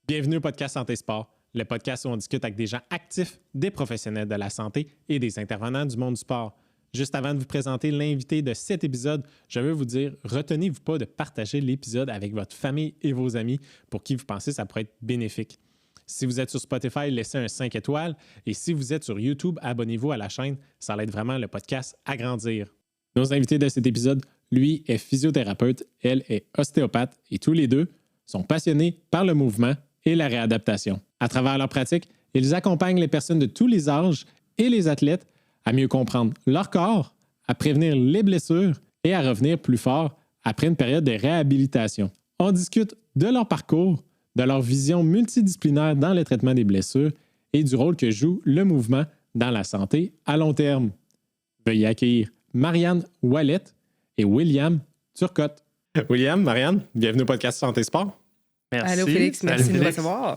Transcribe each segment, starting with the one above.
Bienvenue au podcast Santé Sport, le podcast où on discute avec des gens actifs, des professionnels de la santé et des intervenants du monde du sport. Juste avant de vous présenter l'invité de cet épisode, je veux vous dire, retenez-vous pas de partager l'épisode avec votre famille et vos amis pour qui vous pensez que ça pourrait être bénéfique. Si vous êtes sur Spotify, laissez un 5 étoiles et si vous êtes sur YouTube, abonnez-vous à la chaîne, ça aide vraiment le podcast à grandir. Nos invités de cet épisode, lui est physiothérapeute, elle est ostéopathe et tous les deux sont passionnés par le mouvement et la réadaptation. À travers leur pratique, ils accompagnent les personnes de tous les âges et les athlètes à mieux comprendre leur corps, à prévenir les blessures et à revenir plus fort après une période de réhabilitation. On discute de leur parcours, de leur vision multidisciplinaire dans le traitement des blessures et du rôle que joue le mouvement dans la santé à long terme. Veuillez accueillir Marianne Ouellet et William Turcotte. William, Marianne, bienvenue au podcast Santé Sport. Merci. Allô Félix, merci de nous recevoir.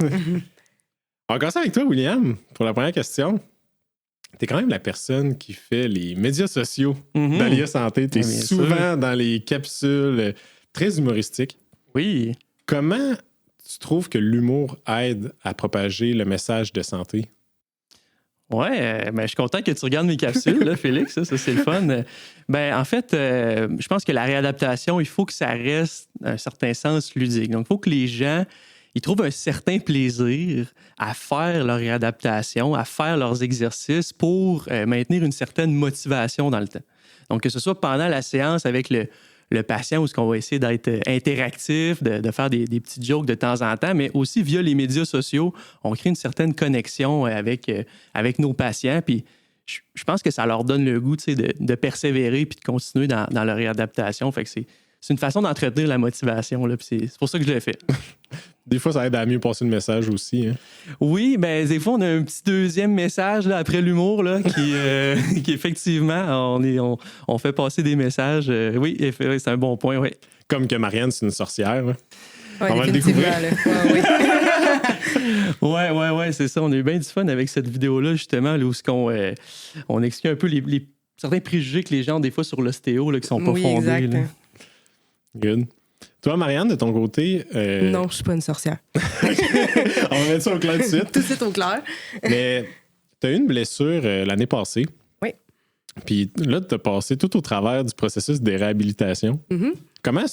On va commencer avec toi, William, pour la première question. Tu es quand même la personne qui fait les médias sociaux d'Alia Santé. Tu es souvent dans les capsules très humoristiques. Oui. Comment tu trouves que l'humour aide à propager le message de santé? Ouais, je suis content que tu regardes mes capsules, là, Félix. Ça, c'est le fun. En fait, je pense que la réadaptation, il faut que ça reste un certain sens ludique. Donc, il faut que les gens ils trouvent un certain plaisir à faire leur réadaptation, à faire leurs exercices pour maintenir une certaine motivation dans le temps. Donc, que ce soit pendant la séance avec le patient où on va essayer d'être interactif, de faire des petits jokes de temps en temps, mais aussi via les médias sociaux, on crée une certaine connexion avec nos patients. Puis, je pense que ça leur donne le goût de persévérer puis de continuer dans leur réadaptation. Fait que c'est une façon d'entretenir la motivation. Là, puis c'est pour ça que je l'ai fait. Des fois, ça aide à mieux passer le message aussi. Hein? Oui, des fois, on a un petit deuxième message là, après l'humour là, qui effectivement, on fait passer des messages. Oui, c'est un bon point, oui. Comme que Marianne, c'est une sorcière. Hein? Ouais, on va le découvrir. Oui, c'est ça. On a eu bien du fun avec cette vidéo-là, justement, là, où on explique un peu certains préjugés que les gens ont des fois sur l'ostéo là, qui sont pas fondés. Exact. Là. Good. Toi, Marianne, de ton côté... Non, je suis pas une sorcière. On va mettre ça au clair tout de suite. Tout de suite au clair. Mais tu as eu une blessure l'année passée. Oui. Puis là, tu as passé tout au travers du processus de réhabilitation. Mm-hmm. Comment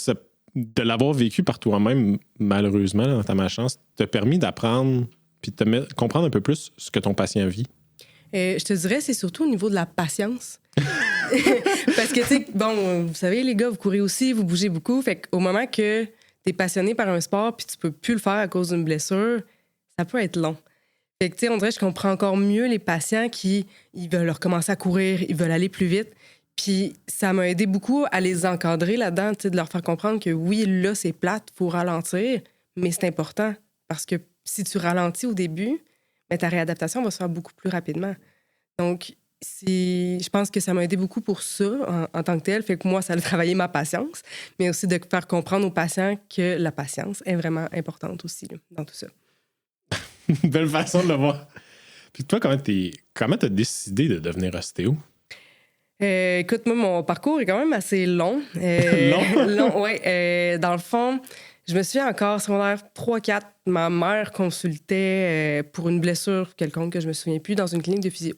de l'avoir vécu par toi-même, malheureusement, dans ta malchance, t'a permis d'apprendre puis de comprendre un peu plus ce que ton patient vit? Je te dirais, c'est surtout au niveau de la patience. Parce que, tu sais, vous savez, les gars, vous courez aussi, vous bougez beaucoup. Fait qu'au moment que t'es passionné par un sport puis tu peux plus le faire à cause d'une blessure, ça peut être long. Fait que, tu sais, on dirait que je comprends encore mieux les patients qui ils veulent recommencer à courir, ils veulent aller plus vite. Puis ça m'a aidé beaucoup à les encadrer là-dedans, tu sais, de leur faire comprendre que oui, là, c'est plate, il faut ralentir, mais c'est important parce que si tu ralentis au début, ta réadaptation va se faire beaucoup plus rapidement. Donc, je pense que ça m'a aidé beaucoup pour ça en tant que tel. Fait que moi, ça a travaillé ma patience, mais aussi de faire comprendre aux patients que la patience est vraiment importante aussi là, dans tout ça. Belle façon de le voir. Puis toi, comment t'as décidé de devenir ostéo? Écoute, moi, mon parcours est quand même assez long. Long, oui. Dans le fond, je me souviens encore, secondaire 3-4, ma mère consultait pour une blessure quelconque que je me souviens plus dans une clinique de physio.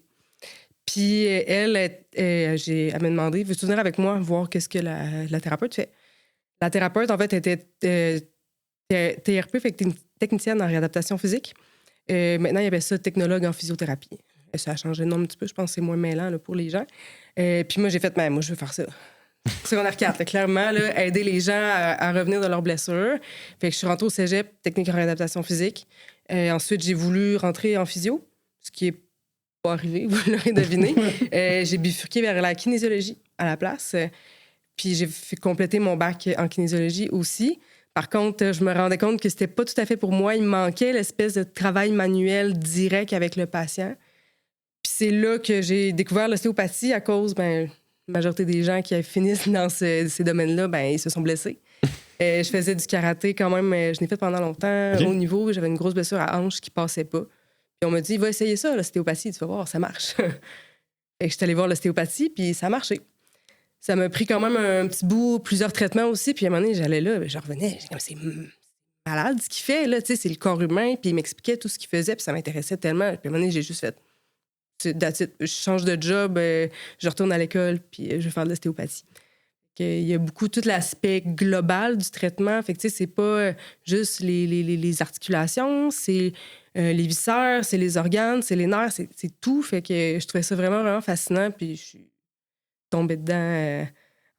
Puis elle m'a demandé, veux-tu venir avec moi voir qu'est-ce que la thérapeute fait? La thérapeute, en fait, était TRP, fait que technicienne en réadaptation physique. Maintenant, il y avait ça, technologue en physiothérapie. Ça a changé de nom un petit peu, je pense que c'est moins mêlant là, pour les gens. Puis moi, j'ai fait, moi, je veux faire ça. Secondaire 4, clairement, là, aider les gens à revenir de leurs blessures. Fait que je suis rentrée au cégep, technique en réadaptation physique. Ensuite, j'ai voulu rentrer en physio, ce qui est pas arrivé, vous l'aurez deviné. J'ai bifurqué vers la kinésiologie à la place. Puis j'ai fait compléter mon bac en kinésiologie aussi. Par contre, je me rendais compte que c'était pas tout à fait pour moi. Il me manquait l'espèce de travail manuel direct avec le patient. Puis c'est là que j'ai découvert l'ostéopathie à cause, la majorité des gens qui finissent dans ces domaines-là, ils se sont blessés. Je faisais du karaté quand même, je l'ai fait pendant longtemps, Okay. Au niveau. J'avais une grosse blessure à hanche qui passait pas. Puis on m'a dit, va essayer ça, l'ostéopathie, tu vas voir, ça marche. Et je suis allée voir l'ostéopathie, puis ça a marché. Ça m'a pris quand même un petit bout, plusieurs traitements aussi, puis à un moment donné, j'allais là, je revenais, c'est malade ce qu'il fait, là, tu sais, c'est le corps humain, puis il m'expliquait tout ce qu'il faisait, puis ça m'intéressait tellement. Puis à un moment donné, j'ai juste fait, je change de job, je retourne à l'école, puis je vais faire de l'ostéopathie. Il y a beaucoup tout l'aspect global du traitement. Fait que, tu sais, c'est pas juste les articulations, c'est les viscères, c'est les organes, c'est les nerfs, c'est tout. Fait que je trouvais ça vraiment, vraiment fascinant, puis je suis tombée dedans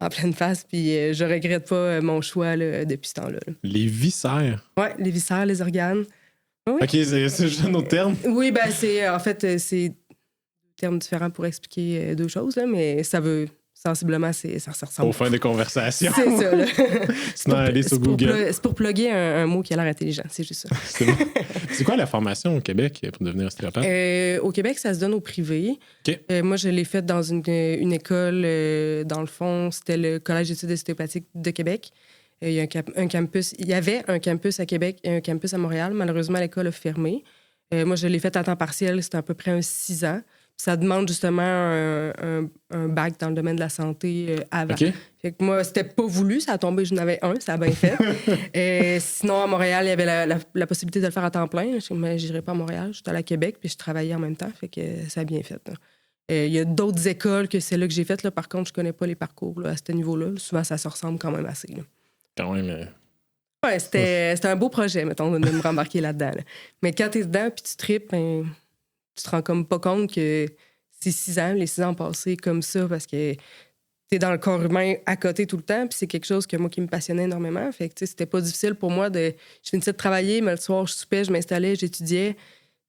en pleine face, puis je regrette pas mon choix là, depuis ce temps-là. Les viscères. Ouais, les viscères, les organes. Oui. OK, c'est juste un autre terme. Oui, ben c'est en fait, c'est des termes différents pour expliquer deux choses, là, mais ça veut sensiblement, ça ressemble. Au fin de conversation. C'est ça, là. Sinon, aller sur Google. C'est pour plugger un mot qui a l'air intelligent, c'est juste ça. C'est bon. C'est quoi la formation au Québec pour devenir ostéopathe? Au Québec, ça se donne au privé. OK. Moi, je l'ai fait dans une école, dans le fond, c'était le Collège d'études ostéopathiques de Québec. Il y avait un campus à Québec et un campus à Montréal. Malheureusement, l'école a fermé. Moi, je l'ai fait à temps partiel, c'était à peu près 6 ans. Ça demande justement un bac dans le domaine de la santé avant. OK. Fait que moi, c'était pas voulu, ça a tombé, j'en avais un, ça a bien fait. Sinon, à Montréal, il y avait la possibilité de le faire à temps plein. Mais j'irais pas à Montréal, j'étais allée à Québec, puis je travaillais en même temps, fait que ça a bien fait. Il y a d'autres écoles que celle-là que j'ai faite. Par contre, je connais pas les parcours là, à ce niveau-là. Souvent, ça se ressemble quand même assez. Là. Quand même. Ouais, c'était un beau projet, mettons, de me rembarquer là-dedans. Là. Mais quand t'es dedans, puis tu tripes, ben, tu te rends comme pas compte que c'est 6 ans, les 6 ans passés comme ça, parce que t'es dans le corps humain à côté tout le temps, puis c'est quelque chose que moi qui me passionnait énormément. Fait que, c'était pas difficile pour moi Je finissais de travailler, mais le soir, je soupais, je m'installais, j'étudiais.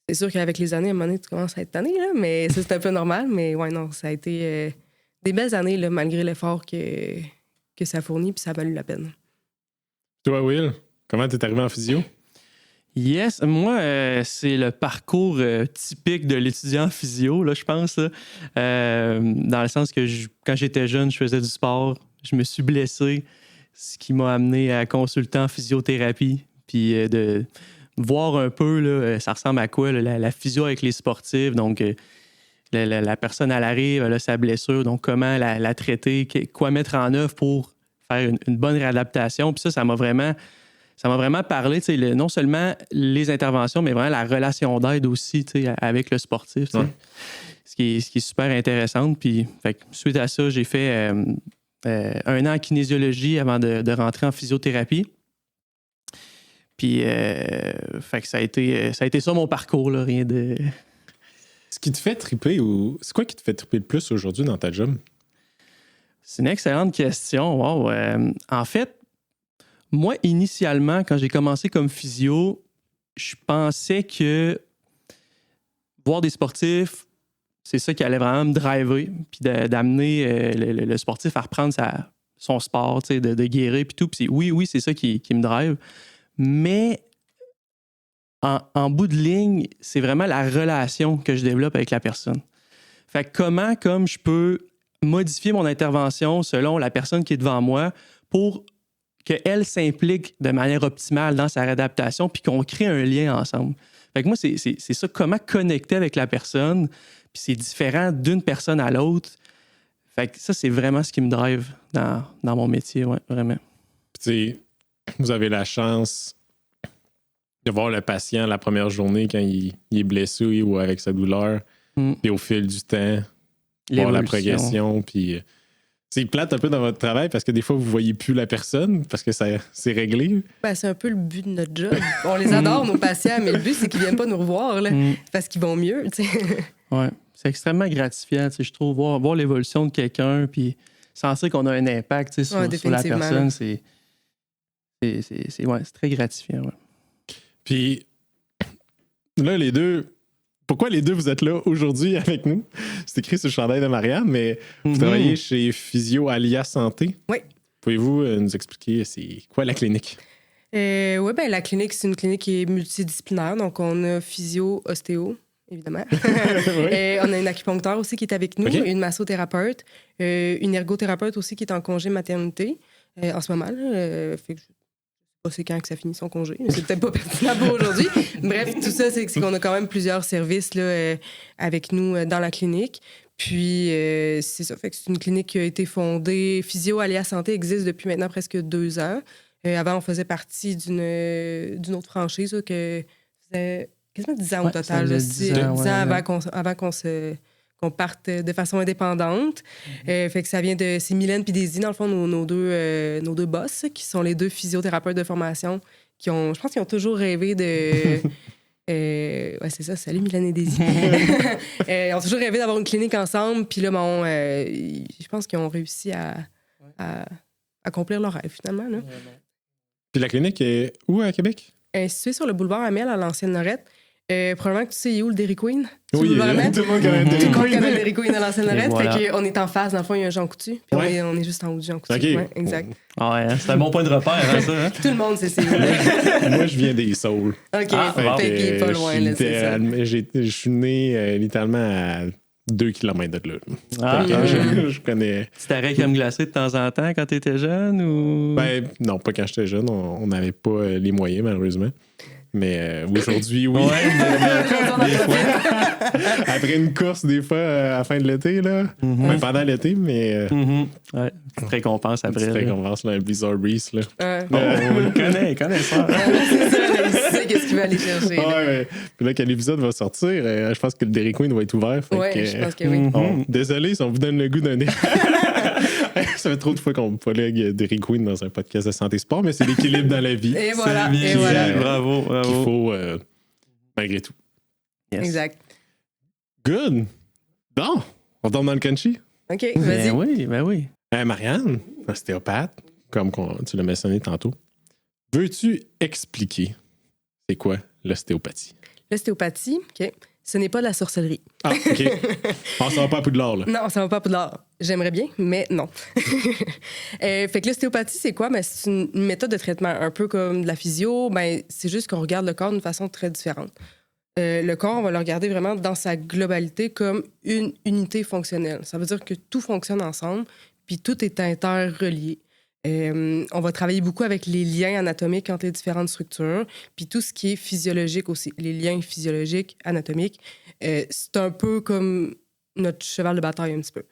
C'est sûr qu'avec les années, à un moment donné, tu commences à être tanné, là, mais ça, c'est un peu normal. Mais ouais, non, ça a été des belles années, là, malgré l'effort que ça fournit, puis ça a valu la peine. Toi, Will, comment t'es arrivé en physio? Yes, moi, c'est le parcours typique de l'étudiant en physio, là, je pense. Là. Dans le sens que quand j'étais jeune, je faisais du sport, je me suis blessé, ce qui m'a amené à consulter en physiothérapie, puis de voir un peu, là, ça ressemble à quoi, là, la physio avec les sportifs. Donc, la personne, elle arrive, elle a sa blessure, donc comment la traiter, quoi mettre en œuvre pour faire une bonne réadaptation. Puis ça m'a vraiment parlé, non seulement les interventions, mais vraiment la relation d'aide aussi avec le sportif. Ouais. Ce qui est super intéressant. Puis, suite à ça, j'ai fait 1 an en kinésiologie avant de rentrer en physiothérapie. Puis, ça a été ça mon parcours, là, rien de... Ce qui te fait triper, ou c'est quoi qui te fait triper le plus aujourd'hui dans ta job? C'est une excellente question. Wow. En fait, moi, initialement, quand j'ai commencé comme physio, je pensais que voir des sportifs, c'est ça qui allait vraiment me driver, puis d'amener le sportif à reprendre son sport, de guérir, puis tout. Puis oui, c'est ça qui me drive. Mais en bout de ligne, c'est vraiment la relation que je développe avec la personne. Fait que comment, comme je peux modifier mon intervention selon la personne qui est devant moi pour qu'elle s'implique de manière optimale dans sa réadaptation puis qu'on crée un lien ensemble. Fait que moi, c'est ça, comment connecter avec la personne, puis c'est différent d'une personne à l'autre. Fait que ça, c'est vraiment ce qui me drive dans mon métier, ouais, vraiment. Puis vous avez la chance de voir le patient la première journée quand il est blessé ou avec sa douleur, et au fil du temps, voir la progression, puis... C'est plate un peu dans votre travail parce que des fois, vous ne voyez plus la personne parce que c'est réglé. Ben, c'est un peu le but de notre job. On les adore, nos patients, mais le but, c'est qu'ils ne viennent pas nous revoir là, parce qu'ils vont mieux. Oui, c'est extrêmement gratifiant, je trouve, voir l'évolution de quelqu'un puis sentir qu'on a un impact sur la personne, c'est très gratifiant. Ouais. Puis là, les deux... Pourquoi les deux, vous êtes là aujourd'hui avec nous? C'est écrit sur le chandail de Marianne, mais vous travaillez chez Physio Alia Santé. Oui. Pouvez-vous nous expliquer c'est quoi la clinique? Oui, la clinique, c'est une clinique qui est multidisciplinaire. Donc, on a physio, ostéo, évidemment. Oui. On a une acupuncteur aussi qui est avec nous, une massothérapeute, une ergothérapeute aussi qui est en congé maternité en ce moment. Fait que je sais pas c'est quand que ça finit son congé, mais c'est peut-être pas pertinent pour aujourd'hui. Bref, tout ça, c'est qu'on a quand même plusieurs services là, avec nous dans la clinique. Puis, c'est ça. Fait que c'est une clinique qui a été fondée. Physio Alia Santé existe depuis maintenant presque 2 ans. Avant, on faisait partie d'une autre franchise là, que faisait quasiment 10 ans au total. Ça Là, faisait 10 10 ans, avant qu'on parte de façon indépendante. Fait que ça vient de... C'est Mylène puis Daisy, dans le fond, nos deux boss, qui sont les deux physiothérapeutes de formation, je pense qu'ils ont toujours rêvé de... ouais, c'est ça. Salut, Mylène et Daisy. Ils ont toujours rêvé d'avoir une clinique ensemble. Puis là, je pense qu'ils ont réussi à accomplir leur rêve, finalement. Là. Puis la clinique est où à Québec? Située sur le boulevard Amel, à l'ancienne Lorette. Probablement que tu sais où le Dairy Queen? Oui, tout le monde connaît le Dairy Tout le monde Queen. connaît le Dairy Queen à l'ancienne Lorette. Voilà. Fait qu'on est en face. Dans le fond, il y a un Jean Coutu. Puis on est juste en haut du Jean Coutu. OK. Ouais, exact. Ah ouais, c'est un bon point de repère, hein, ça. Hein? Tout le monde sait c'est où. Moi, je viens des Saules. OK. bon. Fait qu'il est pas loin, là, c'est ça. Je suis né littéralement à 2 km de là. Ah, Fait que je connais. Tu t'arrêtes comme glacé de temps en temps quand t'étais jeune ou. Ben, non, pas quand j'étais jeune. On n'avait pas les moyens, malheureusement. Mais aujourd'hui, oui. Ouais, Des fois. Après une course, des fois, à la fin de l'été, là. Ben, pendant l'été, mais. Ouais, petite récompense après. Petite là. récompense, là, un Blizzard Breeze, là. Bon, on le connaît, il connaît ça. C'est ça, là, il sait qu'est-ce qu'il va aller chercher. là. Ouais. Puis là, quand l'épisode va sortir, je pense que le Dairy Queen va être ouvert. Fait Ouais, que, je pense que oui. bon, désolé si on vous donne le goût d'un. Ça fait trop de fois qu'on me collègue Dairy Queen dans un podcast de santé sport, mais c'est l'équilibre dans la vie. Et voilà. C'est bien Et voilà. dit. Bravo. Qu'il faut, malgré tout. Yes. Exact. Good. Bon, on tombe dans le crunchy. OK, vas-y. Ben oui. Marianne, ostéopathe, comme tu l'as mentionné tantôt, veux-tu expliquer c'est quoi l'ostéopathie? L'ostéopathie, OK, ce n'est pas de la sorcellerie. Ah, OK. On s'en va pas à Poudlard, là. Non, ça va pas à Poudlard. J'aimerais bien, mais non. Fait que l'ostéopathie, c'est quoi? Ben, c'est une méthode de traitement un peu comme de la physio. Ben, c'est juste qu'on regarde le corps d'une façon très différente. Le corps, on va le regarder vraiment dans sa globalité comme une unité fonctionnelle. Ça veut dire que tout fonctionne ensemble, puis tout est interrelié. On va travailler beaucoup avec les liens anatomiques entre les différentes structures, puis tout ce qui est physiologique aussi. Les liens physiologiques, anatomiques, c'est un peu comme notre cheval de bataille un petit peu.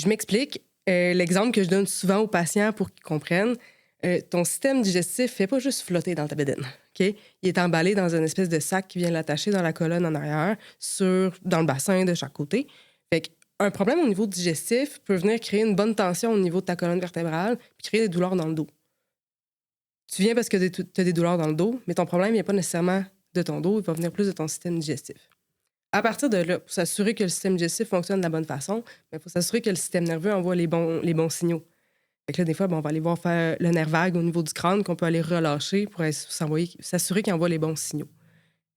Je m'explique. L'exemple que je donne souvent aux patients pour qu'ils comprennent, ton système digestif ne fait pas juste flotter dans ta bédaine. Okay? Il est emballé dans une espèce de sac qui vient l'attacher dans la colonne en arrière, dans le bassin de chaque côté. Fait qu'un problème au niveau digestif peut venir créer une bonne tension au niveau de ta colonne vertébrale puis créer des douleurs dans le dos. Tu viens parce que tu as des douleurs dans le dos, mais ton problème ne vient pas nécessairement de ton dos, il va venir plus de ton système digestif. À partir de là, pour s'assurer que le système digestif fonctionne de la bonne façon, il faut s'assurer que le système nerveux envoie les bons signaux. Fait que là, des fois, on va aller voir faire le nerf vague au niveau du crâne qu'on peut aller relâcher pour s'assurer qu'il envoie les bons signaux.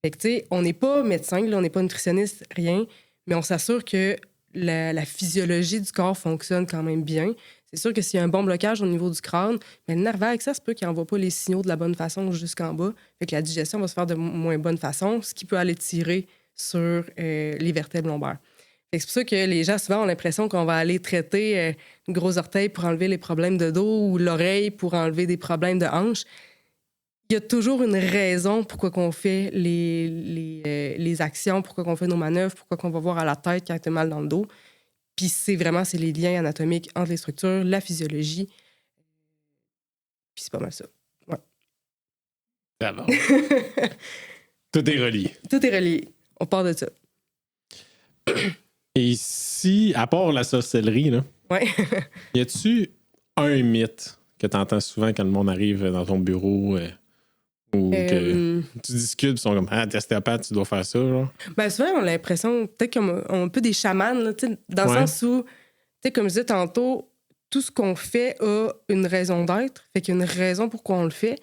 Fait que, tu sais, on n'est pas médecin, là, on n'est pas nutritionniste, rien, mais on s'assure que la physiologie du corps fonctionne quand même bien. C'est sûr que s'il y a un bon blocage au niveau du crâne, mais le nerf vague, ça se peut qu'il n'envoie pas les signaux de la bonne façon jusqu'en bas. Fait que la digestion va se faire de moins bonne façon, ce qui peut aller tirer sur les vertèbres lombaires. C'est pour ça que les gens, souvent, ont l'impression qu'on va aller traiter une grosse orteil pour enlever les problèmes de dos ou l'oreille pour enlever des problèmes de hanche. Il y a toujours une raison pourquoi on fait les actions, pourquoi on fait nos manœuvres, pourquoi on va voir à la tête quand tu as mal dans le dos. Puis c'est les liens anatomiques entre les structures, la physiologie. Puis c'est pas mal ça. Ouais. D'abord. Tout est relié. Tout est relié. On part de ça. Et si, à part la sorcellerie, là, Ouais. y a-tu un mythe que tu entends souvent quand le monde arrive dans ton bureau ou que tu discutes, ils sont comme « Ah, t'es ostéopathe, tu dois faire ça. » genre? Ben souvent, on a l'impression, peut-être qu'on a un peu des chamans, là, dans le sens où, comme je disais tantôt, tout ce qu'on fait a une raison d'être. Fait qu'il y a une raison pourquoi on le fait.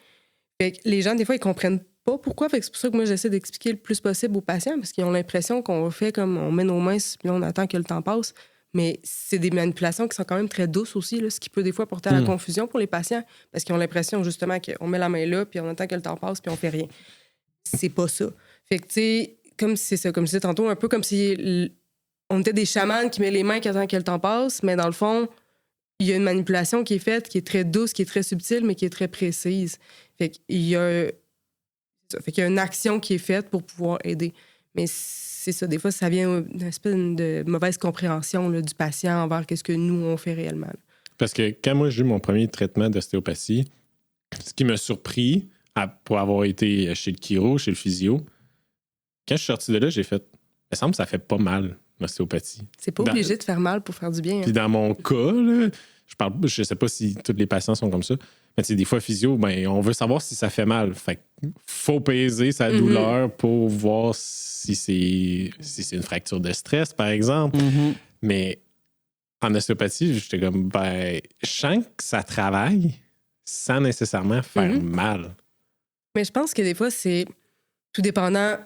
Fait que les gens, des fois, ils comprennent pas pourquoi. Fait que c'est pour ça que moi, j'essaie d'expliquer le plus possible aux patients parce qu'ils ont l'impression qu'on fait comme on met nos mains puis on attend que le temps passe. Mais c'est des manipulations qui sont quand même très douces aussi, là, ce qui peut des fois porter à la confusion pour les patients parce qu'ils ont l'impression justement qu'on met la main là puis on attend que le temps passe puis on fait rien. C'est pas ça. Fait que, tu sais, comme c'est ça, comme je disais tantôt, un peu comme si on était des chamans qui mettent les mains qui attendent que le temps passe, mais dans le fond, il y a une manipulation qui est faite, qui est très douce, qui est très subtile, mais qui est très précise. Fait qu'il y a une action qui est faite pour pouvoir aider. Mais c'est ça, des fois, ça vient d'une espèce de mauvaise compréhension là, du patient envers ce que nous, on fait réellement. Parce que quand moi, j'ai eu mon premier traitement d'ostéopathie, ce qui m'a surpris pour avoir été chez le chiro, chez le physio, quand je suis sorti de là, j'ai fait, il me semble que ça fait pas mal, l'ostéopathie. C'est pas obligé de faire mal pour faire du bien. Puis dans mon cas, là, je sais pas si tous les patients sont comme ça, mais des fois, physio, ben, on veut savoir si ça fait mal. Fait qu'il faut peser sa douleur pour voir si c'est une fracture de stress, par exemple. Mais en ostéopathie, j'étais comme, ben, je sens que ça travaille sans nécessairement faire mal. Mais je pense que des fois, c'est tout dépendant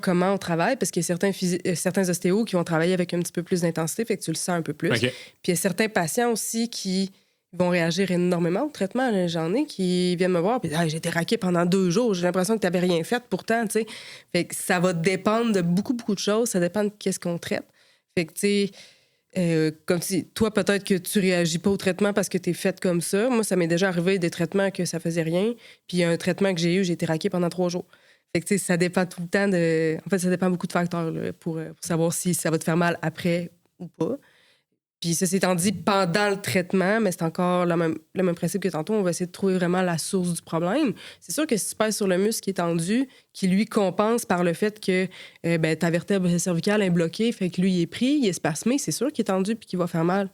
comment on travaille, parce qu'il y a certains ostéos qui vont travailler avec un petit peu plus d'intensité, fait que tu le sens un peu plus. Okay. Puis il y a certains patients aussi qui vont réagir énormément au traitement. Là, j'en ai qui viennent me voir, puis j'ai été raqué pendant 2 jours, j'ai l'impression que tu n'avais rien fait pourtant, tu sais. Fait que ça va dépendre de beaucoup, beaucoup de choses, ça dépend de qu'est-ce qu'on traite. Fait que, tu sais, comme si toi, peut-être que tu réagis pas au traitement parce que tu es faite comme ça. Moi, ça m'est déjà arrivé des traitements que ça faisait rien, puis il y a un traitement que j'ai été raqué pendant 3 jours. Fait que, tu sais, ça dépend tout le temps de... En fait, ça dépend beaucoup de facteurs là, pour savoir si ça va te faire mal après ou pas. Puis ça, c'est étant dit pendant le traitement, mais c'est encore le même principe que tantôt. On va essayer de trouver vraiment la source du problème. C'est sûr que si tu pèses sur le muscle qui est tendu, qui lui compense par le fait que ta vertèbre cervicale est bloquée, fait que lui, il est pris, il est spasmé, c'est sûr qu'il est tendu puis qu'il va faire mal.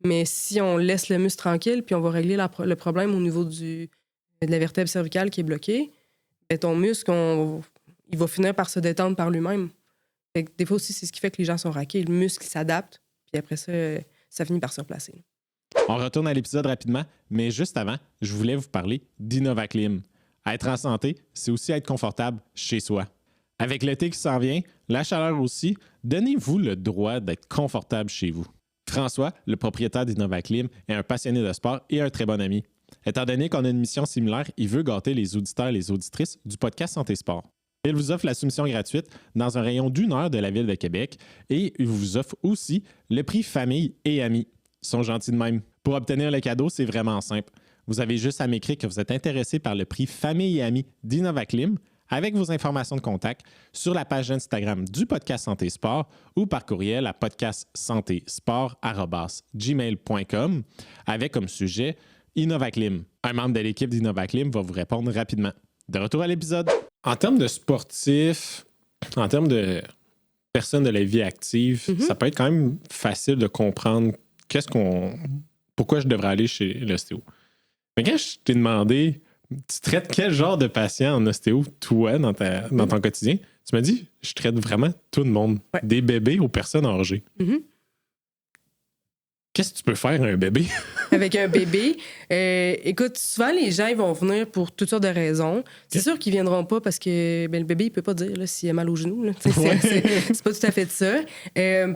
Mais si on laisse le muscle tranquille puis on va régler le problème au niveau de la vertèbre cervicale qui est bloquée, ton muscle, il va finir par se détendre par lui-même. Fait que des fois aussi, c'est ce qui fait que les gens sont raqués. Le muscle s'adapte. Puis après ça, ça finit par se replacer. On retourne à l'épisode rapidement, mais juste avant, je voulais vous parler d'Innovaclim. Être en santé, c'est aussi être confortable chez soi. Avec l'été qui s'en vient, la chaleur aussi, donnez-vous le droit d'être confortable chez vous. François, le propriétaire d'Innovaclim, est un passionné de sport et un très bon ami. Étant donné qu'on a une mission similaire, il veut gâter les auditeurs et les auditrices du podcast Santé Sport. Il vous offre la soumission gratuite dans un rayon d'1 heure de la Ville de Québec et il vous offre aussi le prix Famille et Amis. Ils sont gentils de même. Pour obtenir le cadeau, c'est vraiment simple. Vous avez juste à m'écrire que vous êtes intéressé par le prix Famille et Amis d'Innovaclim avec vos informations de contact sur la page Instagram du podcast Santé Sport ou par courriel à podcastsantésport@gmail.com avec comme sujet Innovaclim. Un membre de l'équipe d'Innovaclim va vous répondre rapidement. De retour à l'épisode. En termes de sportifs, en termes de personnes de la vie active, ça peut être quand même facile de comprendre pourquoi je devrais aller chez l'ostéo. Mais quand je t'ai demandé, tu traites quel genre de patient en ostéo, toi, dans ton quotidien, tu m'as dit, je traite vraiment tout le monde, des bébés aux personnes âgées. Qu'est-ce que tu peux faire un bébé? Avec un bébé, écoute, souvent, les gens ils vont venir pour toutes sortes de raisons. C'est sûr qu'ils ne viendront pas parce que le bébé, il ne peut pas dire s'il a mal au genou. Là. C'est pas tout à fait de ça.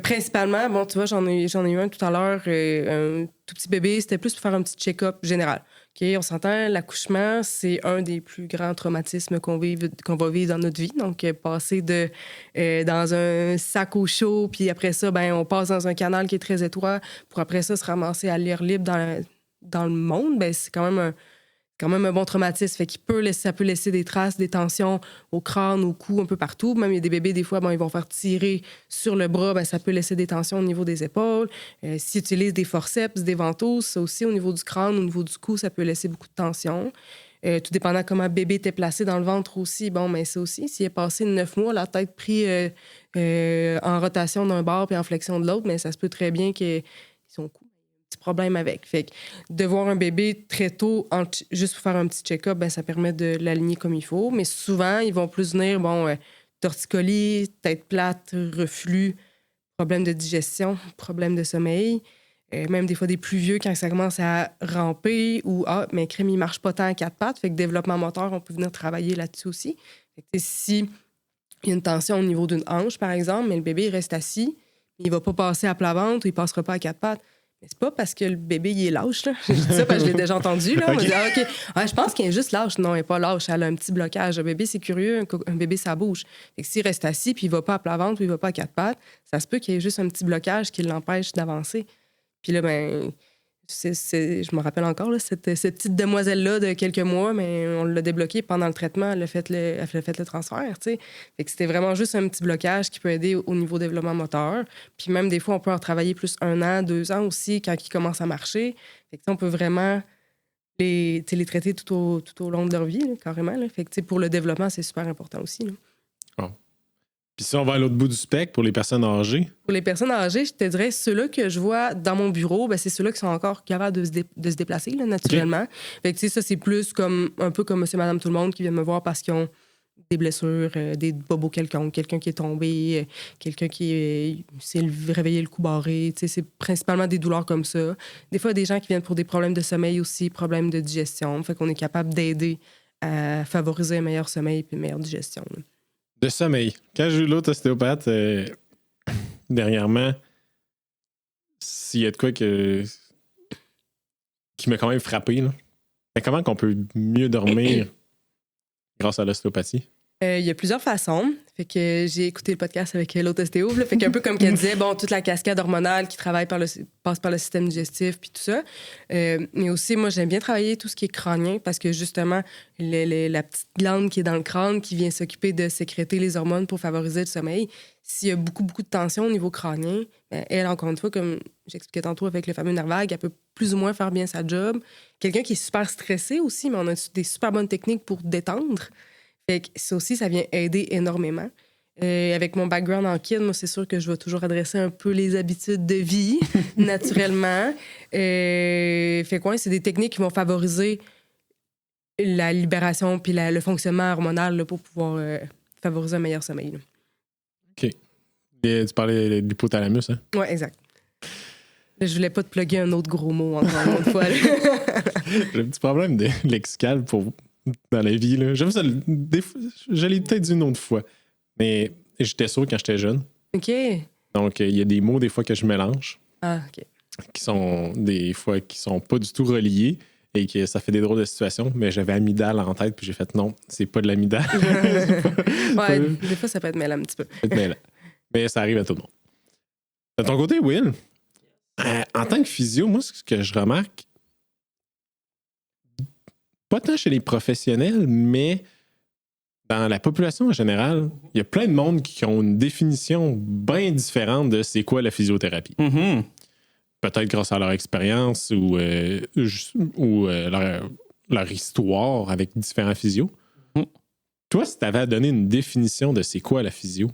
Principalement, bon, tu vois, j'en ai eu un tout à l'heure, un tout petit bébé. C'était plus pour faire un petit check-up général. Okay, on s'entend, l'accouchement, c'est un des plus grands traumatismes qu'on va vivre dans notre vie. Donc, passer dans un sac au chaud, puis après ça, on passe dans un canal qui est très étroit, pour après ça se ramasser à l'air libre dans le monde, c'est quand même un bon traumatisme. Fait ça peut laisser des traces, des tensions au crâne, au cou, un peu partout. Même il y a des bébés, des fois, ils vont faire tirer sur le bras, ça peut laisser des tensions au niveau des épaules. S'ils utilisent des forceps, des ventouses, ça aussi, au niveau du crâne, au niveau du cou, ça peut laisser beaucoup de tensions. Tout dépendant comment le bébé était placé dans le ventre aussi, ça aussi, s'il est passé 9 mois, la tête prise en rotation d'un bord puis en flexion de l'autre, ça se peut très bien qu'ils sont coupés. Problème avec. Fait que de voir un bébé très tôt, juste pour faire un petit check-up, ça permet de l'aligner comme il faut. Mais souvent, ils vont plus venir, torticolis, tête plate, reflux, problème de digestion, problème de sommeil. Même des fois des plus vieux, quand ça commence à ramper ou mais crème, il marche pas tant à 4 pattes. Fait que développement moteur, on peut venir travailler là-dessus aussi. Fait que si il y a une tension au niveau d'une hanche, par exemple, mais le bébé il reste assis, il va pas passer à plat ventre ou il passera pas à 4 pattes. Mais c'est pas parce que le bébé, il est lâche, là. Je dis ça parce que je l'ai déjà entendu, là. On me dit, je pense qu'il est juste lâche. Non, il n'est pas lâche. Elle a un petit blocage. Un bébé, c'est curieux. Un bébé, ça bouge. Fait que s'il reste assis puis il va pas à plat ventre ou il va pas à 4 pattes, ça se peut qu'il y ait juste un petit blocage qui l'empêche d'avancer. Puis là, je me rappelle encore, là, cette petite demoiselle-là de quelques mois, mais on l'a débloquée pendant le traitement. Elle a fait le transfert, tu sais. Fait que c'était vraiment juste un petit blocage qui peut aider au niveau développement moteur. Puis même des fois, on peut en travailler plus 1 an, 2 ans aussi quand il commence à marcher. Fait que on peut vraiment les traiter tout au long de leur vie, là, carrément. Là. Fait que, pour le développement, c'est super important aussi. Là. Oh. Puis si on va à l'autre bout du spectre, pour les personnes âgées? Pour les personnes âgées, je te dirais, ceux-là que je vois dans mon bureau, c'est ceux-là qui sont encore capables de se déplacer, là, naturellement. Okay. Fait que, ça, c'est plus comme un peu comme monsieur, madame, tout le monde qui viennent me voir parce qu'ils ont des blessures, des bobos quelconques, quelqu'un qui est tombé, quelqu'un qui s'est réveillé le cou barré. C'est principalement des douleurs comme ça. Des fois, des gens qui viennent pour des problèmes de sommeil aussi, problèmes de digestion. Fait qu'on est capable d'aider à favoriser un meilleur sommeil et une meilleure digestion. Là. De sommeil. Quand j'ai eu l'autre ostéopathe, dernièrement, s'il y a de quoi qui m'a quand même frappé, là. Mais comment qu'on peut mieux dormir grâce à l'ostéopathie? Il y a plusieurs façons. Fait que j'ai écouté le podcast avec l'autre ostéo. Fait qu'un peu comme qu'elle disait, toute la cascade hormonale qui travaille passe par le système digestif puis tout ça. Mais aussi, moi, j'aime bien travailler tout ce qui est crânien parce que justement, la petite glande qui est dans le crâne qui vient s'occuper de sécréter les hormones pour favoriser le sommeil. S'il y a beaucoup de tension au niveau crânien, elle, encore une fois, comme j'expliquais tantôt avec le fameux nerf vague, elle peut plus ou moins faire bien sa job. Quelqu'un qui est super stressé aussi, mais on a des super bonnes techniques pour détendre. Fait que ça aussi, ça vient aider énormément. Avec mon background en kid, moi, c'est sûr que je vais toujours adresser un peu les habitudes de vie, naturellement. Fait quoi, c'est des techniques qui vont favoriser la libération puis le fonctionnement hormonal là, pour pouvoir favoriser un meilleur sommeil. Là. OK. Et tu parlais de l'hypothalamus, hein? Oui, exact. Là, je voulais pas te plugger un autre gros mot encore une autre fois. J'ai un petit problème de lexical dans la vie. Là. J'aime ça. Je l'ai peut-être dit une autre fois. Mais j'étais sourd quand j'étais jeune. OK. Donc, il y a des mots, des fois, que je mélange. Ah, OK. Qui sont des fois qui sont pas du tout reliés et que ça fait des drôles de situations. Mais j'avais amygdale en tête, puis j'ai fait non, c'est pas de l'amygdale. Ouais, des fois, ça peut être mêlant un petit peu. Mais ça arrive à tout le monde. De ton côté, Will, en tant que physio, moi, ce que je remarque, pas tant chez les professionnels, mais dans la population en général, il y a plein de monde qui ont une définition bien différente de c'est quoi la physiothérapie. Mm-hmm. Peut-être grâce à leur expérience ou leur histoire avec différents physios. Mm. Toi, si tu avais à donner une définition de c'est quoi la physio,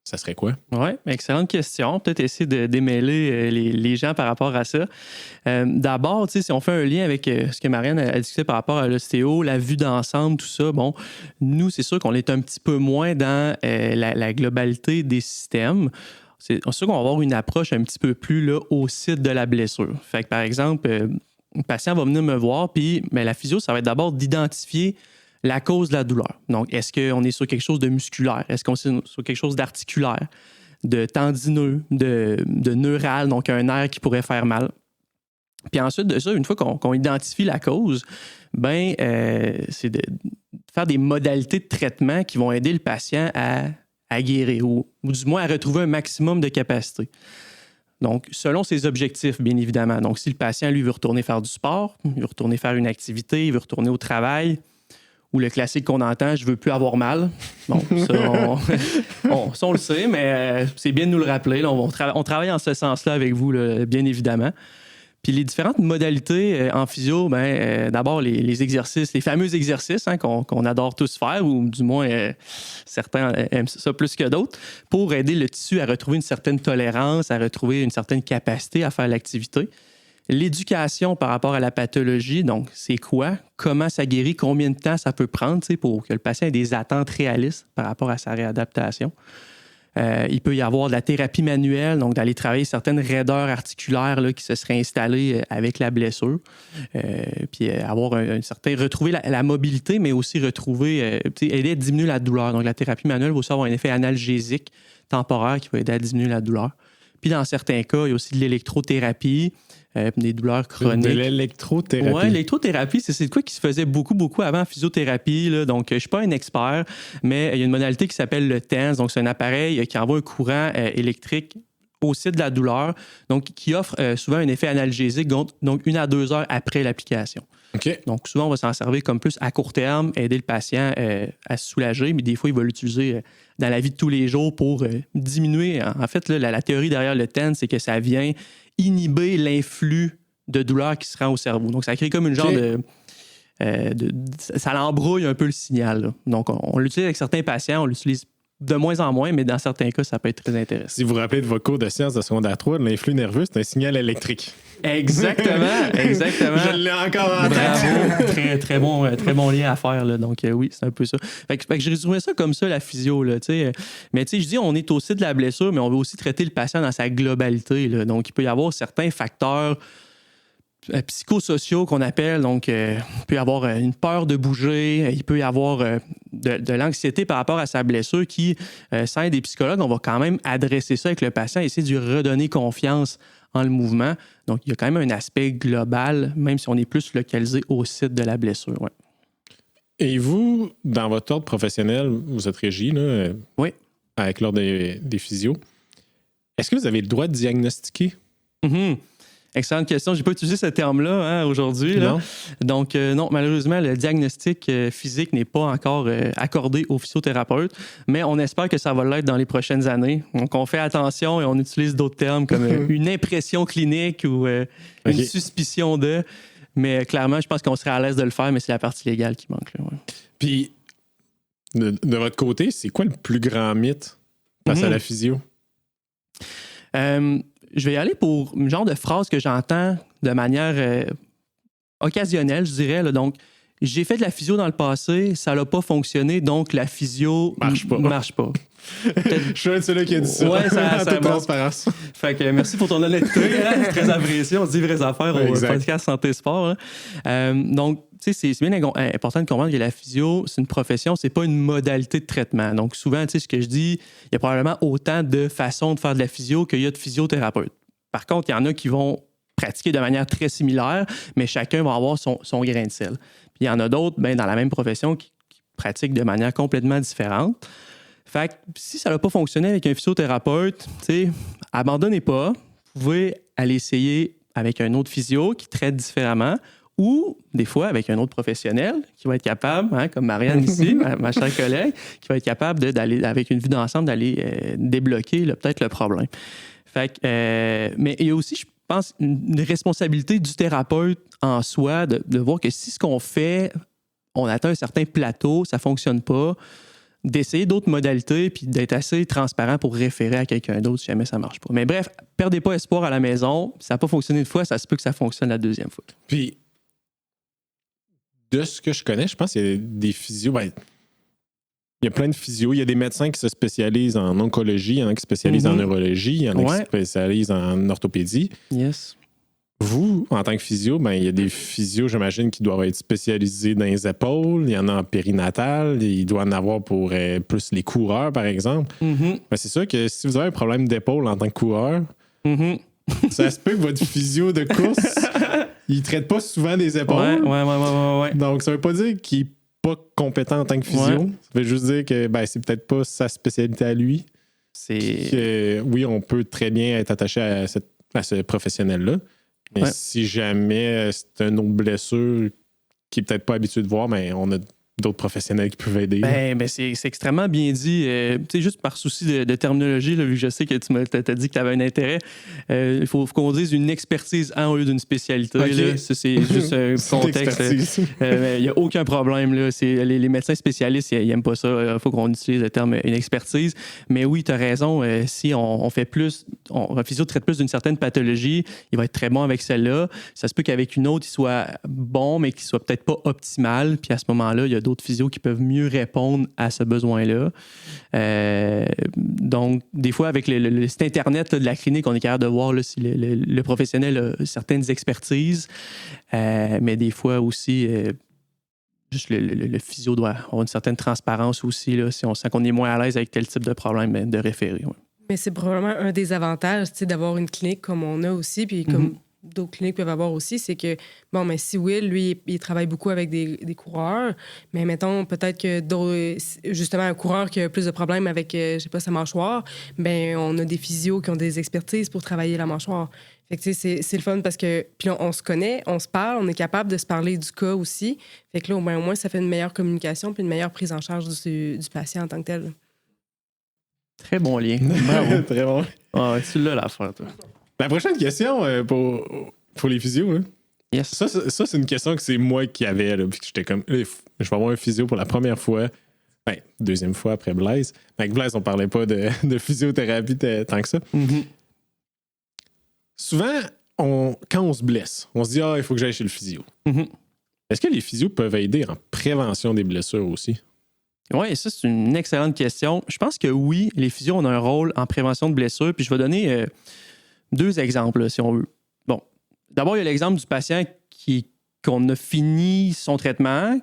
ça serait quoi? Oui, excellente question. Peut-être essayer de démêler les gens par rapport à ça. D'abord, si on fait un lien avec ce que Marianne a discuté par rapport à l'ostéo, la vue d'ensemble, tout ça, bon, nous, c'est sûr qu'on est un petit peu moins dans la globalité des systèmes. C'est sûr qu'on va avoir une approche un petit peu plus là, au site de la blessure. Fait que, par exemple, un patient va venir me voir, puis la physio, ça va être d'abord d'identifier la cause de la douleur. Donc, est-ce qu'on est sur quelque chose de musculaire? Est-ce qu'on est sur quelque chose d'articulaire, de tendineux, de neural, donc un nerf qui pourrait faire mal? Puis ensuite de ça, une fois qu'on identifie la cause, c'est de faire des modalités de traitement qui vont aider le patient à guérir ou du moins à retrouver un maximum de capacité. Donc, selon ses objectifs, bien évidemment. Donc, si le patient, lui, veut retourner faire du sport, il veut retourner faire une activité, il veut retourner au travail, ou le classique qu'on entend, je veux plus avoir mal. Bon, ça, on le sait, mais c'est bien de nous le rappeler. Là, on travaille en ce sens-là avec vous, là, bien évidemment. Puis les différentes modalités en physio, d'abord les exercices, les fameux exercices qu'on adore tous faire, ou du moins certains aiment ça plus que d'autres, pour aider le tissu à retrouver une certaine tolérance, à retrouver une certaine capacité à faire l'activité. L'éducation par rapport à la pathologie, donc c'est quoi, comment ça guérit, combien de temps ça peut prendre pour que le patient ait des attentes réalistes par rapport à sa réadaptation. Il peut y avoir de la thérapie manuelle, donc d'aller travailler certaines raideurs articulaires là, qui se seraient installées avec la blessure, puis avoir un certain, retrouver la mobilité, mais aussi retrouver, aider à diminuer la douleur. Donc la thérapie manuelle va aussi avoir un effet analgésique temporaire qui va aider à diminuer la douleur. Puis dans certains cas, il y a aussi de l'électrothérapie, des douleurs chroniques. De l'électrothérapie? Oui, l'électrothérapie, c'est quoi qui se faisait beaucoup avant en physiothérapie. Là. Donc, je ne suis pas un expert, mais il y a une modalité qui s'appelle le TENS. Donc, c'est un appareil qui envoie un courant électrique au site de la douleur, donc qui offre souvent un effet analgésique, donc 1 à 2 heures après l'application. Okay. Donc, souvent, on va s'en servir comme plus à court terme, aider le patient à se soulager, mais des fois, il va l'utiliser dans la vie de tous les jours pour diminuer. En fait, là, la théorie derrière le TENS, c'est que ça vient inhiber l'influx de douleur qui se rend au cerveau. Donc, ça crée comme une genre ça l'embrouille un peu le signal. Là. Donc, on l'utilise avec certains patients, on l'utilise de moins en moins, mais dans certains cas, ça peut être très intéressant. Si vous vous rappelez de vos cours de sciences de secondaire 3, l'influx nerveux, c'est un signal électrique. Exactement. Je l'ai encore en tête. Bravo. Très bon lien à faire. Là. Donc, oui, c'est un peu ça. Fait que je résumais ça comme ça, la physio. Là, mais je dis, on est au site de la blessure, mais on veut aussi traiter le patient dans sa globalité. Là. Donc, il peut y avoir certains facteurs psychosociaux qu'on appelle. Donc, il peut y avoir une peur de bouger, il peut y avoir de l'anxiété par rapport à sa blessure qui, sans être des psychologues, on va quand même adresser ça avec le patient, essayer de lui redonner confiance en le mouvement. Donc, il y a quand même un aspect global, même si on est plus localisé au site de la blessure. Ouais. Et vous, dans votre ordre professionnel, vous êtes régi, là, oui. Avec l'ordre des physios. Est-ce que vous avez le droit de diagnostiquer? Mm-hmm. Excellente question. Je n'ai pas utilisé ce terme-là aujourd'hui. Là. Donc, non, malheureusement, le diagnostic physique n'est pas encore accordé aux physiothérapeutes, mais on espère que ça va l'être dans les prochaines années. Donc, on fait attention et on utilise d'autres termes comme une impression clinique ou une suspicion de. Mais clairement, je pense qu'on serait à l'aise de le faire, mais c'est la partie légale qui manque. Là, ouais. Puis, de votre côté, c'est quoi le plus grand mythe face à la physio? Je vais y aller pour une genre de phrase que j'entends de manière occasionnelle, je dirais. Là. Donc, j'ai fait de la physio dans le passé, ça n'a pas fonctionné, donc la physio marche pas. Je suis un de ceux-là qui a dit ça. Ouais, ça toute transparence. Fait que merci pour ton honnêteté. C'est très apprécié. On se dit vraies affaires au podcast Santé Sport. Donc, tu sais, c'est bien important de comprendre que la physio, c'est une profession, c'est pas une modalité de traitement. Donc, souvent, tu sais, ce que je dis, il y a probablement autant de façons de faire de la physio qu'il y a de physiothérapeutes. Par contre, il y en a qui vont pratiquer de manière très similaire, mais chacun va avoir son grain de sel. Puis il y en a d'autres, dans la même profession, qui pratiquent de manière complètement différente. Fait que si ça n'a pas fonctionné avec un physiothérapeute, abandonnez pas. Vous pouvez aller essayer avec un autre physio qui traite différemment ou des fois avec un autre professionnel qui va être capable, comme Marianne ici, ma chère collègue, qui va être capable d'aller, avec une vue d'ensemble, d'aller débloquer peut-être le problème. Fait que, mais il y a aussi, je pense, une responsabilité du thérapeute en soi de voir que si ce qu'on fait, on atteint un certain plateau, ça ne fonctionne pas, d'essayer d'autres modalités puis d'être assez transparent pour référer à quelqu'un d'autre si jamais ça ne marche pas. Mais bref, perdez pas espoir à la maison. Si ça n'a pas fonctionné une fois, ça se peut que ça fonctionne la deuxième fois. Puis, de ce que je connais, je pense qu'il y a des physios. Il y a plein de physios. Il y a des médecins qui se spécialisent en oncologie, il y en a qui se spécialisent en neurologie, il y en a qui se spécialisent en orthopédie. Yes. Vous, en tant que physio, il y a des physios, j'imagine, qui doivent être spécialisés dans les épaules. Il y en a en périnatal. Il doit en avoir pour plus les coureurs, par exemple. C'est sûr que si vous avez un problème d'épaule en tant que coureur, ça se peut que votre physio de course, il ne traite pas souvent des épaules. Ouais. Donc, ça ne veut pas dire qu'il n'est pas compétent en tant que physio. Ça veut juste dire que c'est peut-être pas sa spécialité à lui. Oui, on peut très bien être attaché à ce professionnel-là. Mais si jamais c'est une autre blessure qui n'est peut-être pas habitué de voir, on a d'autres professionnels qui peuvent aider. C'est extrêmement bien dit. Juste par souci de terminologie, là, vu que je sais que tu m'as dit que tu avais un intérêt, il faut qu'on dise une expertise au lieu d'une spécialité. Okay. Là. Ça, c'est juste un contexte. Il n'y a aucun problème. Là. Les médecins spécialistes, ils n'aiment pas ça. Il faut qu'on utilise le terme une expertise. Mais oui, tu as raison. Si on fait plus, un physio traite plus d'une certaine pathologie, il va être très bon avec celle-là. Ça se peut qu'avec une autre, il soit bon, mais qu'il ne soit peut-être pas optimal. Puis à ce moment-là, il y a d'autres physios qui peuvent mieux répondre à ce besoin-là. Donc, des fois, avec le site Internet de la clinique, on est capable de voir là, si le professionnel a certaines expertises, mais des fois aussi, juste le physio doit avoir une certaine transparence aussi, là, si on sent qu'on est moins à l'aise avec tel type de problème, de référer. Ouais. Mais c'est probablement un des avantages d'avoir une clinique comme on a aussi, puis comme d'autres cliniques peuvent avoir aussi, c'est que, mais si Will, lui, il travaille beaucoup avec des coureurs, mais mettons, peut-être que justement, un coureur qui a plus de problèmes avec, sa mâchoire, on a des physios qui ont des expertises pour travailler la mâchoire. Fait que, c'est le fun parce que, puis on se connaît, on se parle, on est capable de se parler du cas aussi. Fait que là, au moins, ça fait une meilleure communication puis une meilleure prise en charge du patient en tant que tel. Très bon lien. Bravo. Très bon. Tu l'as l'affaire, toi. La prochaine question pour les physios, Yes. Ça, c'est une question que c'est moi qui avais. Là, puis que j'étais comme, je vais avoir un physio pour la première fois. Ben, deuxième fois après Blaise. Avec Blaise, on parlait pas de physiothérapie tant que ça. Mm-hmm. Souvent, quand on se blesse, on se dit, il faut que j'aille chez le physio. Mm-hmm. Est-ce que les physios peuvent aider en prévention des blessures aussi? Oui, ça, c'est une excellente question. Je pense que oui, les physios ont un rôle en prévention de blessures. Puis je vais donner 2 exemples, là, si on veut. Bon, d'abord, il y a l'exemple du patient qu'on a fini son traitement,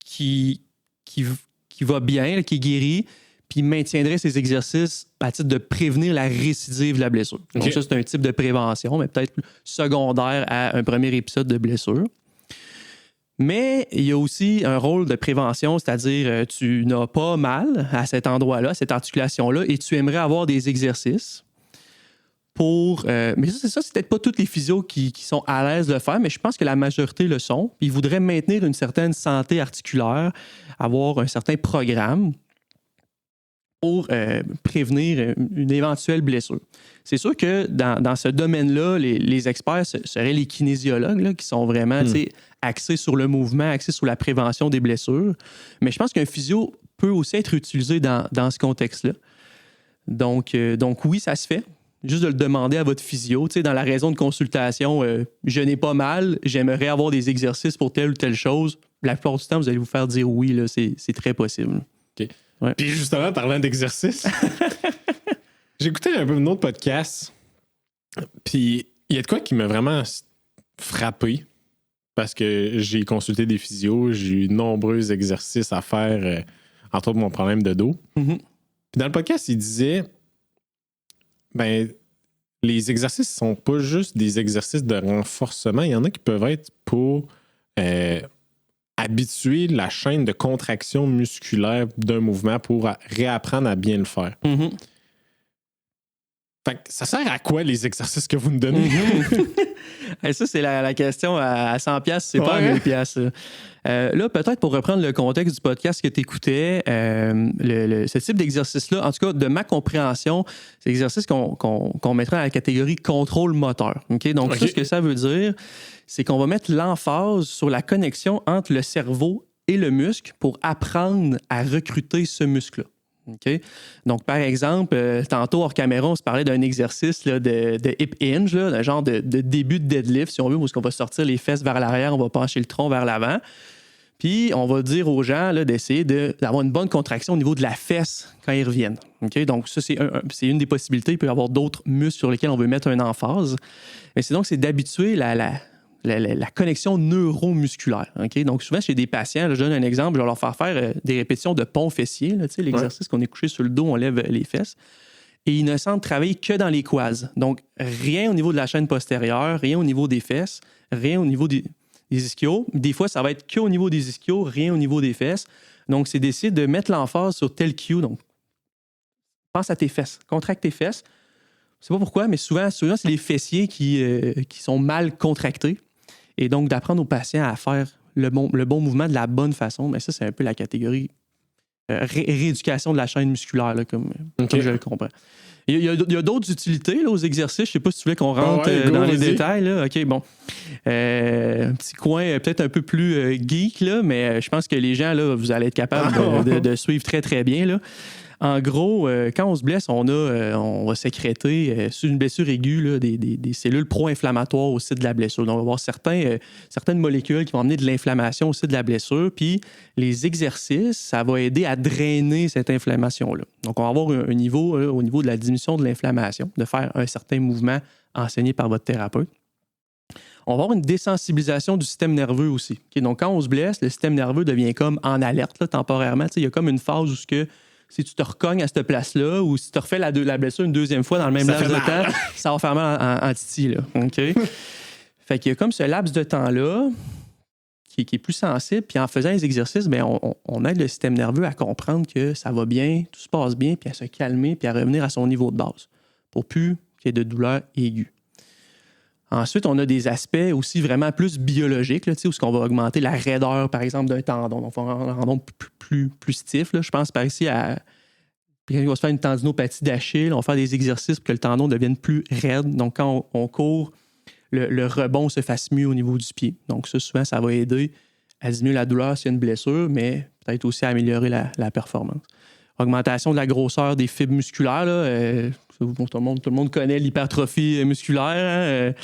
qui va bien, là, qui est guéri, puis maintiendrait ses exercices à titre de prévenir la récidive de la blessure. Donc, ça, c'est un type de prévention, mais peut-être secondaire à un premier épisode de blessure. Mais il y a aussi un rôle de prévention, c'est-à-dire tu n'as pas mal à cet endroit-là, cette articulation-là, et tu aimerais avoir des exercices pour... mais ça, c'est peut-être pas tous les physios qui sont à l'aise de le faire, mais je pense que la majorité le sont. Puis ils voudraient maintenir une certaine santé articulaire, avoir un certain programme pour prévenir une éventuelle blessure. C'est sûr que dans ce domaine-là, les experts seraient les kinésiologues là, qui sont vraiment axés sur le mouvement, axés sur la prévention des blessures. Mais je pense qu'un physio peut aussi être utilisé dans ce contexte-là. Donc oui, ça se fait. Juste de le demander à votre physio. Dans la raison de consultation, je n'ai pas mal, j'aimerais avoir des exercices pour telle ou telle chose. La plupart du temps, vous allez vous faire dire oui, là, c'est très possible. OK. Ouais. Puis justement, parlant d'exercice, j'ai écouté un peu un autre podcast. Puis il y a de quoi qui m'a vraiment frappé parce que j'ai consulté des physios, j'ai eu de nombreux exercices à faire, entre autres mon problème de dos. Mm-hmm. Puis dans le podcast, il disait les exercices ne sont pas juste des exercices de renforcement. Il y en a qui peuvent être pour habituer la chaîne de contraction musculaire d'un mouvement pour réapprendre à bien le faire. Mm-hmm. Fait que ça sert à quoi les exercices que vous me donnez? Et ça, c'est la question à 100$, c'est pas à 1000$. Là, peut-être pour reprendre le contexte du podcast que tu écoutais, ce type d'exercice-là, en tout cas, de ma compréhension, c'est l'exercice qu'on mettrait dans la catégorie contrôle moteur. Okay? Donc, ça, ce que ça veut dire, c'est qu'on va mettre l'emphase sur la connexion entre le cerveau et le muscle pour apprendre à recruter ce muscle-là. Okay? Donc, par exemple, tantôt hors caméra, on se parlait d'un exercice là, de hip hinge, là, un genre de début de deadlift, si on veut, où on va sortir les fesses vers l'arrière, on va pencher le tronc vers l'avant. Puis, on va dire aux gens là, d'essayer d'avoir une bonne contraction au niveau de la fesse quand ils reviennent. Okay? Donc, ça, c'est une des possibilités. Il peut y avoir d'autres muscles sur lesquels on veut mettre une emphase. Mais c'est d'habituer la connexion neuromusculaire. Okay? Donc, souvent, chez des patients, là, je donne un exemple, je vais leur faire des répétitions de pont fessier, là, l'exercice qu'on est couché sur le dos, on lève les fesses. Et ils ne sentent travailler que dans les quads. Donc, rien au niveau de la chaîne postérieure, rien au niveau des fesses, rien au niveau des ischios. Des fois, ça va être qu'au niveau des ischios, rien au niveau des fesses. Donc, c'est d'essayer de mettre l'emphase sur tel cue. Donc, pense à tes fesses, contracte tes fesses. Je ne sais pas pourquoi, mais souvent c'est les fessiers qui sont mal contractés. Et donc, d'apprendre aux patients à faire le bon mouvement de la bonne façon, mais ça, c'est un peu la catégorie rééducation de la chaîne musculaire, là, comme je le comprends. Il y a d'autres utilités là, aux exercices. Je ne sais pas si tu voulais qu'on rentre dans les détails. Là. OK, bon. Un petit coin peut-être un peu plus geek, là, mais je pense que les gens, là, vous allez être capables de suivre très, très bien. Là. En gros, quand on se blesse, on va sécréter, sur une blessure aiguë, là, des cellules pro-inflammatoires au site de la blessure. Donc, on va avoir certaines molécules qui vont amener de l'inflammation au site de la blessure. Puis, les exercices, ça va aider à drainer cette inflammation-là. Donc, on va avoir un niveau au niveau de la diminution de l'inflammation, de faire un certain mouvement enseigné par votre thérapeute. On va avoir une désensibilisation du système nerveux aussi. Okay? Donc, quand on se blesse, le système nerveux devient comme en alerte là, temporairement. Il y a comme une phase où si tu te recognes à cette place-là ou si tu refais la blessure une deuxième fois dans le même laps de temps, ça va faire mal en titi. Là. Okay? Fait qu'il y a comme ce laps de temps-là qui est plus sensible. Puis en faisant les exercices, bien, on aide le système nerveux à comprendre que ça va bien, tout se passe bien, puis à se calmer, puis à revenir à son niveau de base pour plus qu'il y ait de douleur aiguë. Ensuite, on a des aspects aussi vraiment plus biologiques, là, où on va augmenter la raideur, par exemple, d'un tendon. Donc, on va rendre un tendon plus stiff. Là. Je pense par ici à... Quand on va se faire une tendinopathie d'Achille, on va faire des exercices pour que le tendon devienne plus raide. Donc, quand on court le rebond se fasse mieux au niveau du pied. Donc, ça, souvent, ça va aider à diminuer la douleur s'il y a une blessure, mais peut-être aussi à améliorer la performance. Augmentation de la grosseur des fibres musculaires. Là, tout le monde connaît l'hypertrophie musculaire.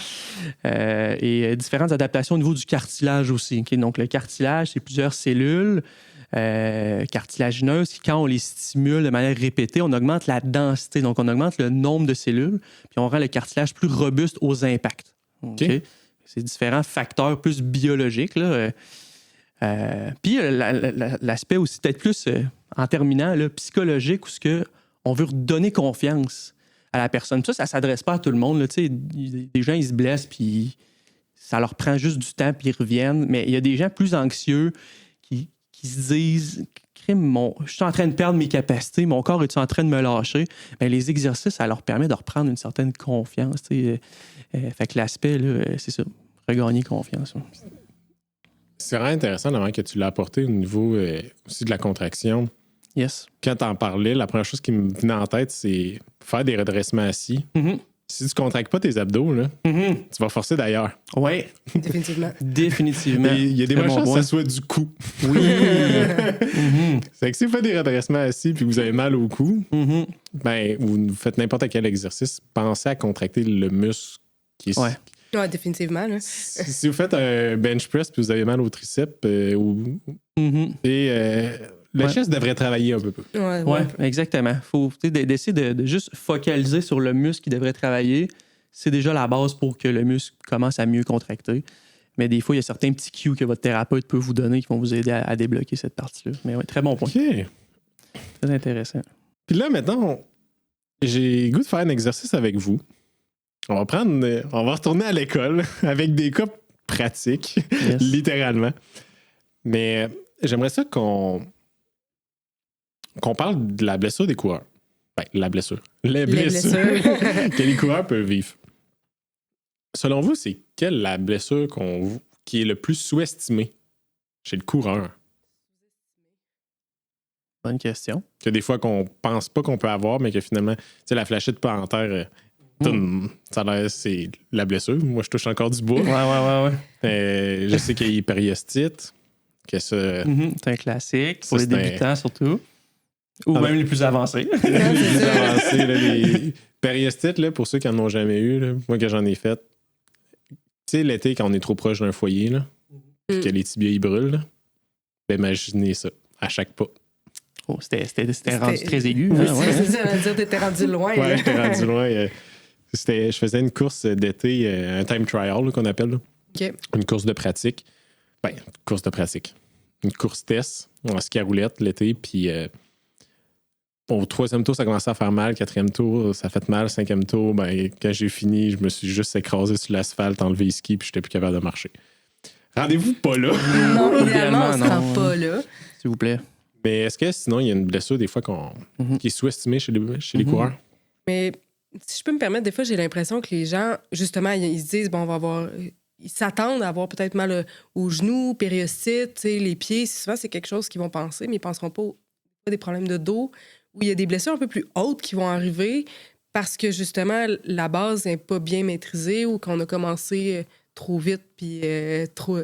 Et différentes adaptations au niveau du cartilage aussi. Okay? Donc, le cartilage, c'est plusieurs cellules cartilagineuses qui, quand on les stimule de manière répétée, on augmente la densité. Donc, on augmente le nombre de cellules, puis on rend le cartilage plus robuste aux impacts. Okay? C'est différents facteurs plus biologiques. Là. Puis l'aspect aussi peut-être plus, en terminant, là, psychologique, où on veut redonner confiance à la personne. Ça ne s'adresse pas à tout le monde. Là, des gens, ils se blessent, puis ça leur prend juste du temps, puis ils reviennent. Mais il y a des gens plus anxieux qui se disent « Je suis en train de perdre mes capacités, mon corps est en train de me lâcher? » Bien, les exercices, ça leur permet de reprendre une certaine confiance. Fait que l'aspect, là, c'est ça, regagner confiance. C'est vraiment intéressant que tu l'as apporté au niveau aussi de la contraction. Yes. Quand tu en parlais, la première chose qui me venait en tête, c'est faire des redressements assis. Mm-hmm. Si tu ne contractes pas tes abdos, là, tu vas forcer d'ailleurs. Oui. Définitivement. Il y a des bonnes chances que ça soit du cou. Oui. C'est que si vous faites des redressements assis et que vous avez mal au cou, ben, vous faites n'importe quel exercice, pensez à contracter le muscle qui est... Ouais. Oui, définitivement. Là. Si vous faites un bench press et vous avez mal au triceps, le chest devrait travailler un peu. Oui, exactement. Il faut essayer de juste focaliser sur le muscle qui devrait travailler. C'est déjà la base pour que le muscle commence à mieux contracter. Mais des fois, il y a certains petits cues que votre thérapeute peut vous donner qui vont vous aider à débloquer cette partie-là. Mais oui, très bon point. OK. Très intéressant. Puis là, maintenant, j'ai le goût de faire un exercice avec vous. On va retourner à l'école avec des cas pratiques, littéralement. Mais j'aimerais ça qu'on parle de la blessure des coureurs. Ben, la blessure. Les blessures que les coureurs peuvent vivre. Selon vous, c'est quelle la blessure qui est le plus sous-estimée chez le coureur? Bonne question. Que des fois qu'on pense pas qu'on peut avoir, mais que finalement, tu sais, la flashette plantaire... ça a l'air, c'est la blessure. Moi, je touche encore du bois. Ouais. Je sais qu'il y a périostite. C'est un classique pour les débutants, surtout. Ou même les plus avancés. Les périostites, là, pour ceux qui n'en ont jamais eu, là, moi, que j'en ai fait, tu sais, l'été, quand on est trop proche d'un foyer, là, puis que les tibias, ils brûlent, là, ben, imaginez ça, à chaque pas. Oh, c'était rendu très aigu. Oui, c'est ça, on va dire, t'étais rendu loin. Ouais, j'étais rendu loin. Je faisais une course d'été, un time trial là, qu'on appelle. Là. Okay. Une course de pratique. Ben, course de pratique. Une course test en ski à roulette l'été. Puis au 3e tour, ça commençait à faire mal. 4e tour, ça fait mal. 5e tour, ben, quand j'ai fini, je me suis juste écrasé sur l'asphalte, enlevé les skis, puis j'étais plus capable de marcher. Rendez-vous pas là. Non, idéalement, on ne se rend pas là. S'il vous plaît. Mais est-ce que sinon, il y a une blessure des fois qui est sous-estimée chez les coureurs? Mais si je peux me permettre, des fois, j'ai l'impression que les gens, justement, ils se disent, bon, on va avoir... Ils s'attendent à avoir peut-être mal aux genoux, périostite, les pieds. Souvent, c'est quelque chose qu'ils vont penser, mais ils ne penseront pas à des problèmes de dos, où il y a des blessures un peu plus hautes qui vont arriver parce que, justement, la base n'est pas bien maîtrisée ou qu'on a commencé trop vite, puis trop...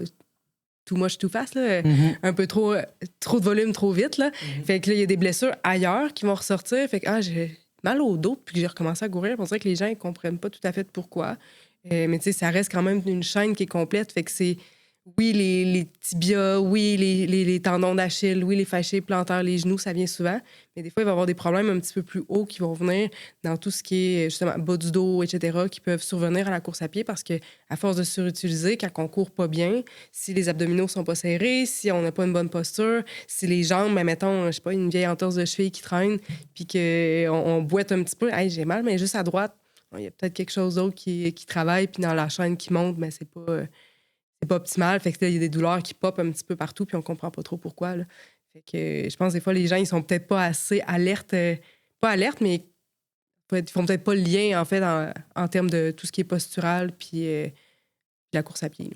too much, too fast, là. Un peu trop de volume, trop vite. Là. Fait que là, il y a des blessures ailleurs qui vont ressortir. Fait que j'ai mal au dos, puis que j'ai recommencé à courir. On dirait que les gens ne comprennent pas tout à fait pourquoi. Mais tu sais, ça reste quand même une chaîne qui est complète. Fait que c'est, oui, les tibias, oui, les tendons d'Achille, oui, les fasciés plantaires, les genoux, ça vient souvent. Mais des fois, il va y avoir des problèmes un petit peu plus hauts qui vont venir dans tout ce qui est, justement, bas du dos, etc., qui peuvent survenir à la course à pied parce que à force de surutiliser, quand on court pas bien, si les abdominaux sont pas serrés, si on n'a pas une bonne posture, si les jambes, ben, mettons, je sais pas, une vieille entorse de cheville qui traîne, puis qu'on boite un petit peu, hey, j'ai mal, mais juste à droite, il y a peut-être quelque chose d'autre qui travaille, puis dans la chaîne qui monte, ben, c'est pas optimal. Fait que là, il y a des douleurs qui popent un petit peu partout, puis on comprend pas trop pourquoi. Là. Fait que je pense que des fois, les gens, ils sont peut-être pas assez alertes. Pas alertes, mais ils font peut-être pas le lien, en fait, en termes de tout ce qui est postural, puis la course à pied.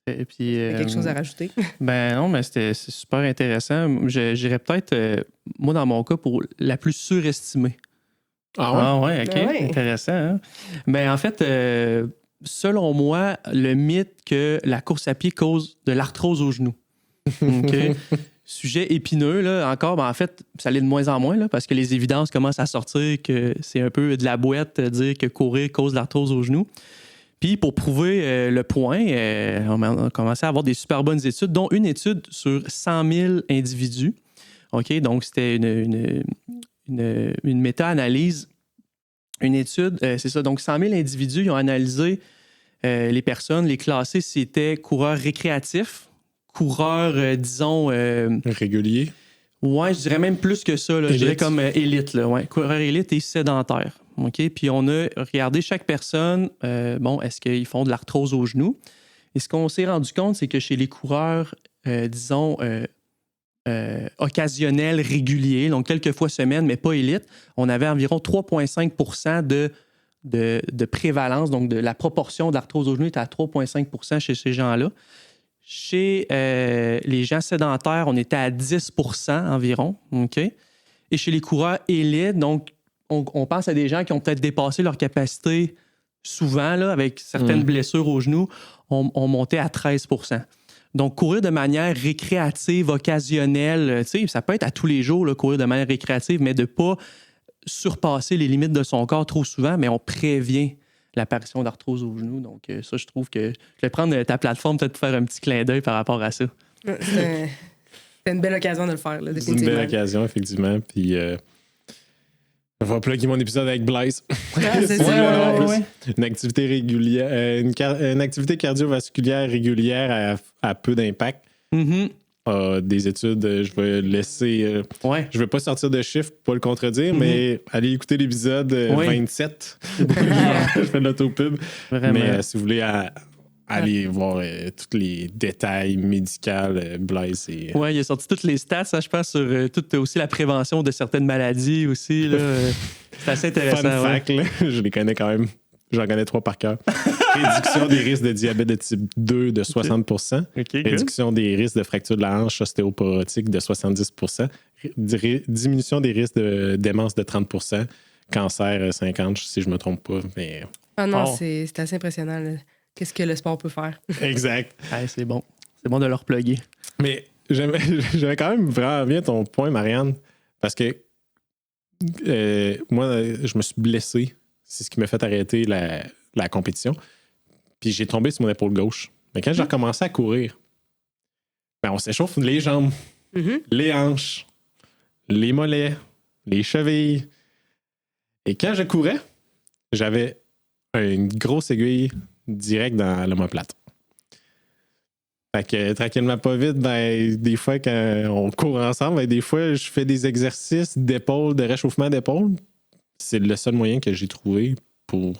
Et puis, quelque chose à rajouter? Ben non, mais c'est super intéressant. J'irais peut-être, moi, dans mon cas, pour la plus surestimée. Ah ouais? Ah ouais, OK. Ah ouais. Intéressant. Hein? Ben, en fait, selon moi, le mythe que la course à pied cause de l'arthrose au genou. OK? Sujet épineux, là, encore, ben, en fait, ça l'est de moins en moins, là, parce que les évidences commencent à sortir que c'est un peu de la boîte dire que courir cause de l'arthrose au genou. Puis, pour prouver le point, on a commencé à avoir des super bonnes études, dont une étude sur 100 000 individus. OK? Donc, c'était une méta-analyse, une étude, c'est ça. Donc, 100 000 individus, ils ont analysé les personnes, les classés, c'était coureurs récréatifs, coureurs, disons... Régulier. ouais, je dirais même plus que ça. Là, je dirais comme élite. Là, ouais, coureurs élite et sédentaires. OK? Puis on a regardé chaque personne, est-ce qu'ils font de l'arthrose au genou? Et ce qu'on s'est rendu compte, c'est que chez les coureurs, disons, occasionnels, réguliers, donc quelques fois semaine, mais pas élite, on avait environ 3,5 de prévalence, donc de la proportion d'arthrose au genou était à 3,5 chez ces gens-là. Chez les gens sédentaires, on était à 10 environ. OK? Et chez les coureurs élites, donc on pense à des gens qui ont peut-être dépassé leur capacité souvent, là, avec certaines blessures au genou, on montait à 13 Donc, courir de manière récréative, occasionnelle, ça peut être à tous les jours, là, courir de manière récréative, mais de ne pas surpasser les limites de son corps trop souvent, mais on prévient l'apparition d'arthrose au genou. Donc, ça, je trouve que je vais prendre ta plateforme peut-être pour faire un petit clin d'œil par rapport à ça. C'est une belle occasion de le faire, là, définitivement. C'est une belle occasion, effectivement. Puis, je vais plugger mon épisode avec Blaise. C'est ça. Ouais. Une activité régulière, une activité cardiovasculaire régulière à peu d'impact. Des études, je vais laisser. Je ne vais pas sortir de chiffres pour pas le contredire, mais allez écouter l'épisode 27. Je fais de l'autopub. Mais si vous voulez aller voir tous les détails médicaux, Blaise. Oui, il a sorti toutes les stats, je pense, sur toute aussi la prévention de certaines maladies aussi. Là. C'est assez intéressant. Fun fact, là, je les connais quand même. J'en connais 3 par cœur. Réduction des risques de diabète de type 2 de 60 Réduction des risques de fracture de la hanche ostéoporotique de 70 Diminution des risques de démence de 30 Cancer 50 si je ne me trompe pas. Mais... Ah non, c'est assez impressionnant. Là. Qu'est-ce que le sport peut faire? Exact. C'est bon. C'est bon de leur plugger. Mais j'aimais quand même vraiment bien ton point, Marianne, parce que moi, je me suis blessé. C'est ce qui m'a fait arrêter la compétition. Puis j'ai tombé sur mon épaule gauche. Mais quand j'ai recommencé à courir, on s'échauffe les jambes, les hanches, les mollets, les chevilles. Et quand je courais, j'avais une grosse aiguille direct dans l'omoplate. Fait que tranquillement pas vite, des fois quand on court ensemble, des fois je fais des exercices d'épaule, de réchauffement d'épaule. C'est le seul moyen que j'ai trouvé pour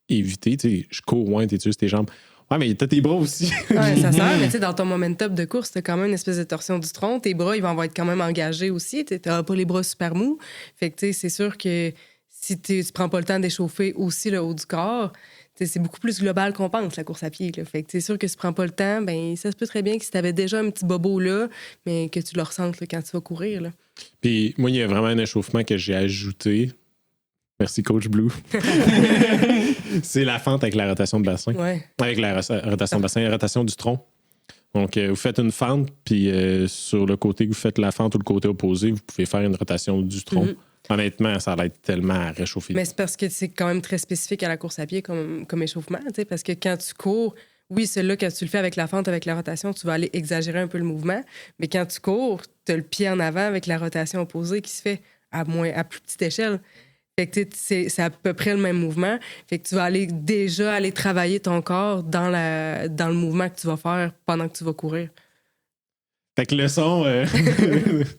éviter. Je cours loin, t'utilises tes jambes. Ouais, mais t'as tes bras aussi. Ouais, ça sert, mais dans ton momentum de course, t'as quand même une espèce de torsion du tronc. Tes bras, ils vont être quand même engagés aussi. T'as pas les bras super mous. Fait que c'est sûr que si tu prends pas le temps d'échauffer aussi le haut du corps, c'est beaucoup plus global qu'on pense, la course à pied. Là. Fait que c'est sûr que si tu prends pas le temps, ça se peut très bien que si tu avais déjà un petit bobo là, mais que tu le ressentes là, quand tu vas courir. Là. Puis moi, il y a vraiment un échauffement que j'ai ajouté. Merci, Coach Blue. C'est la fente avec la rotation de bassin. Ouais. Avec la rotation de bassin, la rotation du tronc. Donc, vous faites une fente, puis sur le côté que vous faites la fente ou le côté opposé, vous pouvez faire une rotation du tronc. Honnêtement, ça va être tellement à réchauffer. Mais c'est parce que c'est quand même très spécifique à la course à pied comme échauffement, parce que quand tu cours, oui, celui-là, quand tu le fais avec la fente, avec la rotation, tu vas aller exagérer un peu le mouvement, mais quand tu cours, tu as le pied en avant avec la rotation opposée qui se fait à plus petite échelle. Fait que c'est à peu près le même mouvement. Fait que tu vas déjà aller travailler ton corps dans le mouvement que tu vas faire pendant que tu vas courir. Fait que leçon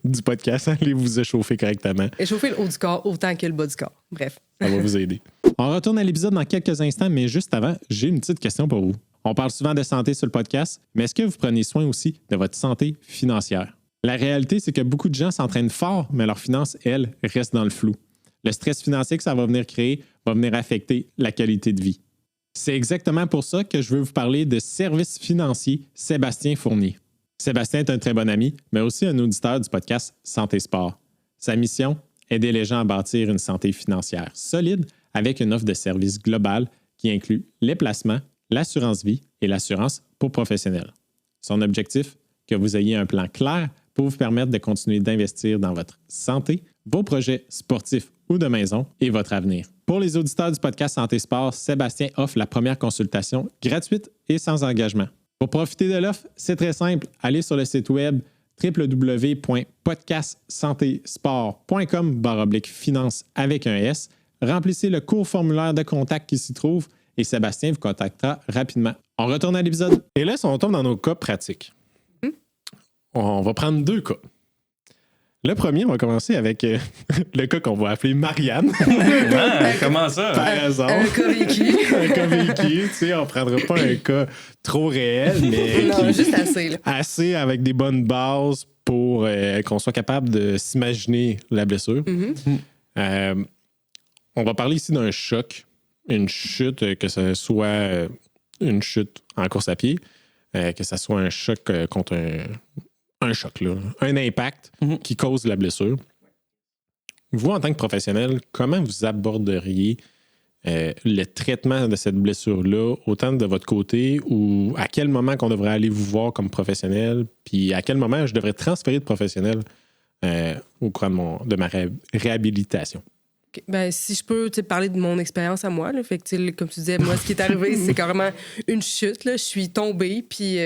du podcast, allez vous échauffer correctement. Échauffer le haut du corps autant que le bas du corps. Bref. Ça va vous aider. On retourne à l'épisode dans quelques instants, mais juste avant, j'ai une petite question pour vous. On parle souvent de santé sur le podcast, mais est-ce que vous prenez soin aussi de votre santé financière? La réalité, c'est que beaucoup de gens s'entraînent fort, mais leurs finances, elles, restent dans le flou. Le stress financier que ça va venir créer va venir affecter la qualité de vie. C'est exactement pour ça que je veux vous parler de service financier Sébastien Fournier. Sébastien est un très bon ami, mais aussi un auditeur du podcast Santé Sport. Sa mission, aider les gens à bâtir une santé financière solide avec une offre de services globale qui inclut les placements, l'assurance vie et l'assurance pour professionnels. Son objectif, que vous ayez un plan clair pour vous permettre de continuer d'investir dans votre santé, vos projets sportifs ou de maison et votre avenir. Pour les auditeurs du podcast Santé Sport, Sébastien offre la première consultation gratuite et sans engagement. Pour profiter de l'offre, c'est très simple. Allez sur le site web www.podcastsantesport.com/finance avec un S. Remplissez le court formulaire de contact qui s'y trouve et Sébastien vous contactera rapidement. On retourne à l'épisode. Et là, si on tombe dans nos cas pratiques, on va prendre 2 cas. Le premier, on va commencer avec le cas qu'on va appeler Marianne. Comment ça? Par exemple. Un cas vécu. Un cas vécu. Tu sais, on ne prendra pas un cas trop réel, mais Non, juste assez. Là. assez avec des bonnes bases pour qu'on soit capable de s'imaginer la blessure. On va parler ici d'un choc, une chute, que ce soit une chute en course à pied, que ce soit un choc contre un choc, là, un impact qui cause la blessure. Vous, en tant que professionnel, comment vous aborderiez le traitement de cette blessure-là, autant de votre côté ou à quel moment qu'on devrait aller vous voir comme professionnel, puis à quel moment je devrais transférer de professionnel au cours de ma réhabilitation? Okay. Ben, si je peux parler de mon expérience à moi, là, fait que, comme tu disais, moi, ce qui est arrivé, c'est carrément une chute. Là. Je suis tombée, puis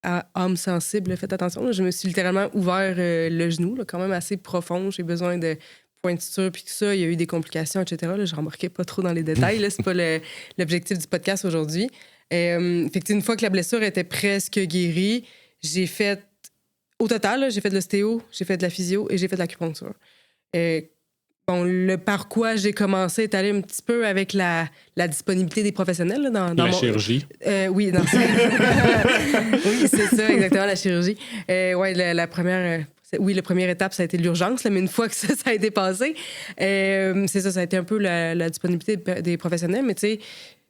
à âme sensible, faites attention, là, je me suis littéralement ouvert le genou, là, quand même assez profond. J'ai besoin de pointure, puis tout ça. Il y a eu des complications, etc. Là, je ne rembarquais pas trop dans les détails. Ce n'est pas l'objectif du podcast aujourd'hui. Fait que, une fois que la blessure était presque guérie, j'ai fait, au total, là, j'ai fait de l'ostéo, j'ai fait de la physio et j'ai fait de l'acupuncture. Bon, le par quoi j'ai commencé est allé un petit peu avec la disponibilité des professionnels. Là, dans la chirurgie? Oui, oui, c'est ça, exactement, la chirurgie. Oui, la première... Oui, la première étape, ça a été l'urgence, là, mais une fois que ça a été passé, c'est ça a été un peu la disponibilité des professionnels. Mais tu sais,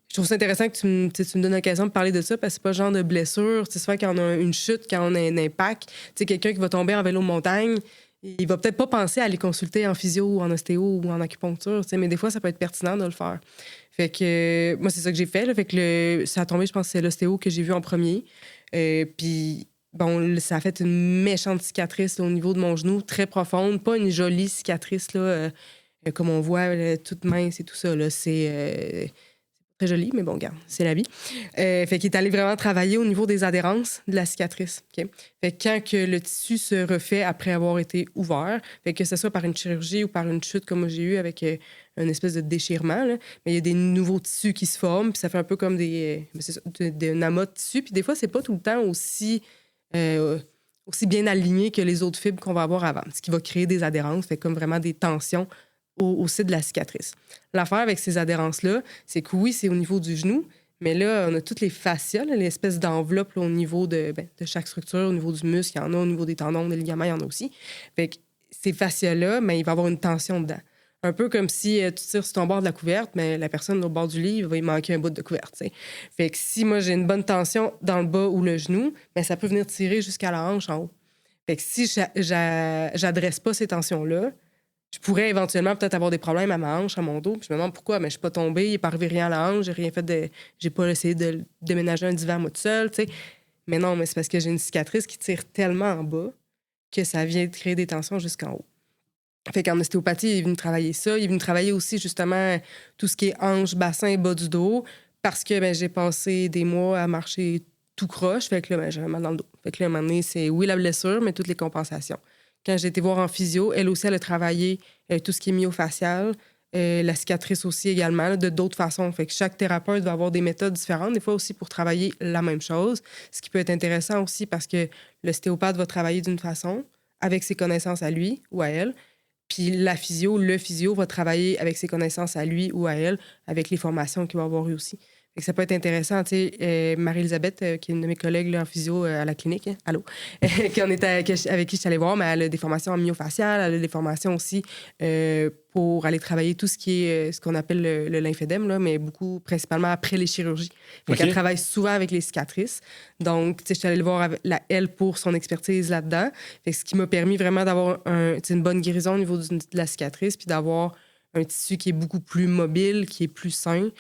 je trouve ça intéressant que tu me donnes l'occasion de parler de ça parce que c'est pas le genre de blessure. C'est souvent quand on a une chute, quand on a un impact. Tu sais, quelqu'un qui va tomber en vélo de montagne, il va peut-être pas penser à aller consulter en physio ou en ostéo ou en acupuncture, mais des fois, ça peut être pertinent de le faire. Fait que moi, c'est ça que j'ai fait. Là, fait que ça a tombé, je pense que c'est l'ostéo que j'ai vu en premier. Puis, bon, ça a fait une méchante cicatrice là, au niveau de mon genou, très profonde. Pas une jolie cicatrice, là, comme on voit, là, toute mince et tout ça. Là, c'est très joli, mais bon, regarde, c'est la vie. Fait qu'il est allé vraiment travailler au niveau des adhérences de la cicatrice. Okay? Fait que quand que le tissu se refait après avoir été ouvert, fait que ce soit par une chirurgie ou par une chute comme moi j'ai eu avec une espèce de déchirement, là, mais il y a des nouveaux tissus qui se forment, puis ça fait un peu comme des amas de tissu. Puis des fois, c'est pas tout le temps aussi bien aligné que les autres fibres qu'on va avoir avant, ce qui va créer des adhérences, fait comme vraiment des tensions au site de la cicatrice. L'affaire avec ces adhérences-là, c'est que oui, c'est au niveau du genou, mais là, on a toutes les fascias, l'espèce d'enveloppe là, au niveau de chaque structure, au niveau du muscle, il y en a, au niveau des tendons, des ligaments, il y en a aussi. Fait que ces fascias-là, il va y avoir une tension dedans. Un peu comme si tu tires sur ton bord de la couverte, mais la personne au bord du lit, il va y manquer un bout de couverte. T'sais. Fait que si moi, j'ai une bonne tension dans le bas ou le genou, ça peut venir tirer jusqu'à la hanche en haut. Fait que si j'adresse pas ces tensions-là, je pourrais éventuellement peut-être avoir des problèmes à ma hanche, à mon dos. Puis je me demande pourquoi, mais je suis pas tombée, il n'est pas arrivé rien à la hanche, j'ai pas essayé de déménager un divan moi toute seule, tu sais. Mais non, mais c'est parce que j'ai une cicatrice qui tire tellement en bas que ça vient de créer des tensions jusqu'en haut. Fait qu'en ostéopathie, il est venu travailler ça. Il est venu travailler aussi justement tout ce qui est hanche, bassin, bas du dos, parce que j'ai passé des mois à marcher tout croche. Fait que là, j'avais mal dans le dos. Fait que là, à un moment donné, c'est oui la blessure, mais toutes les compensations. Quand j'ai été voir en physio, elle aussi, elle a travaillé tout ce qui est myofacial, la cicatrice aussi également, là, de d'autres façons. Fait que chaque thérapeute va avoir des méthodes différentes, des fois aussi pour travailler la même chose, ce qui peut être intéressant aussi parce que l'ostéopathe va travailler d'une façon, avec ses connaissances à lui ou à elle, puis le physio va travailler avec ses connaissances à lui ou à elle, avec les formations qu'il va avoir eu aussi. Fait que ça peut être intéressant. Marie-Elisabeth, qui est une de mes collègues là, en physio à la clinique, allô, avec qui je suis allée voir, mais elle a des formations en myofacial, elle a des formations aussi pour aller travailler tout ce qui est ce qu'on appelle le lymphédème, là, mais principalement après les chirurgies. Fait qu'elle travaille souvent avec les cicatrices. Donc, je suis allée le voir elle pour son expertise là-dedans. Fait que ce qui m'a permis vraiment d'avoir une bonne guérison au niveau de la cicatrice, puis d'avoir un tissu qui est beaucoup plus mobile, qui est plus sain.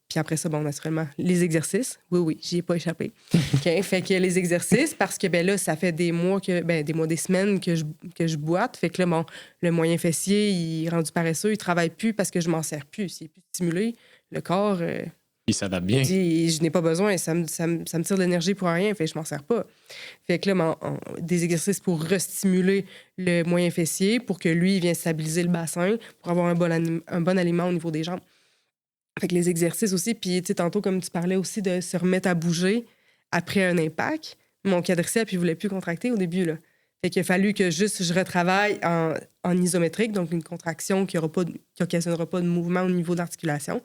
Puis après ça, naturellement, les exercices. Oui, j'y ai pas échappé. Okay? Fait que les exercices, parce que là, ça fait des semaines que je boite. Fait que là, le moyen fessier, il est rendu paresseux, il travaille plus parce que je m'en sers plus. S'il est plus stimulé, le corps... il s'adapte bien. Je n'ai pas besoin. Ça me tire de l'énergie pour rien. Fait que je m'en sers pas. Fait que là, des exercices pour restimuler le moyen fessier pour que lui, il vienne stabiliser le bassin pour avoir un bon aliment au niveau des jambes. Fait que les exercices aussi, puis tantôt, comme tu parlais aussi de se remettre à bouger après un impact, mon quadriceps, il voulait plus contracter au début, là. Fait qu'il a fallu que je retravaille en isométrique, donc une contraction qui occasionnera pas de mouvement au niveau de l'articulation.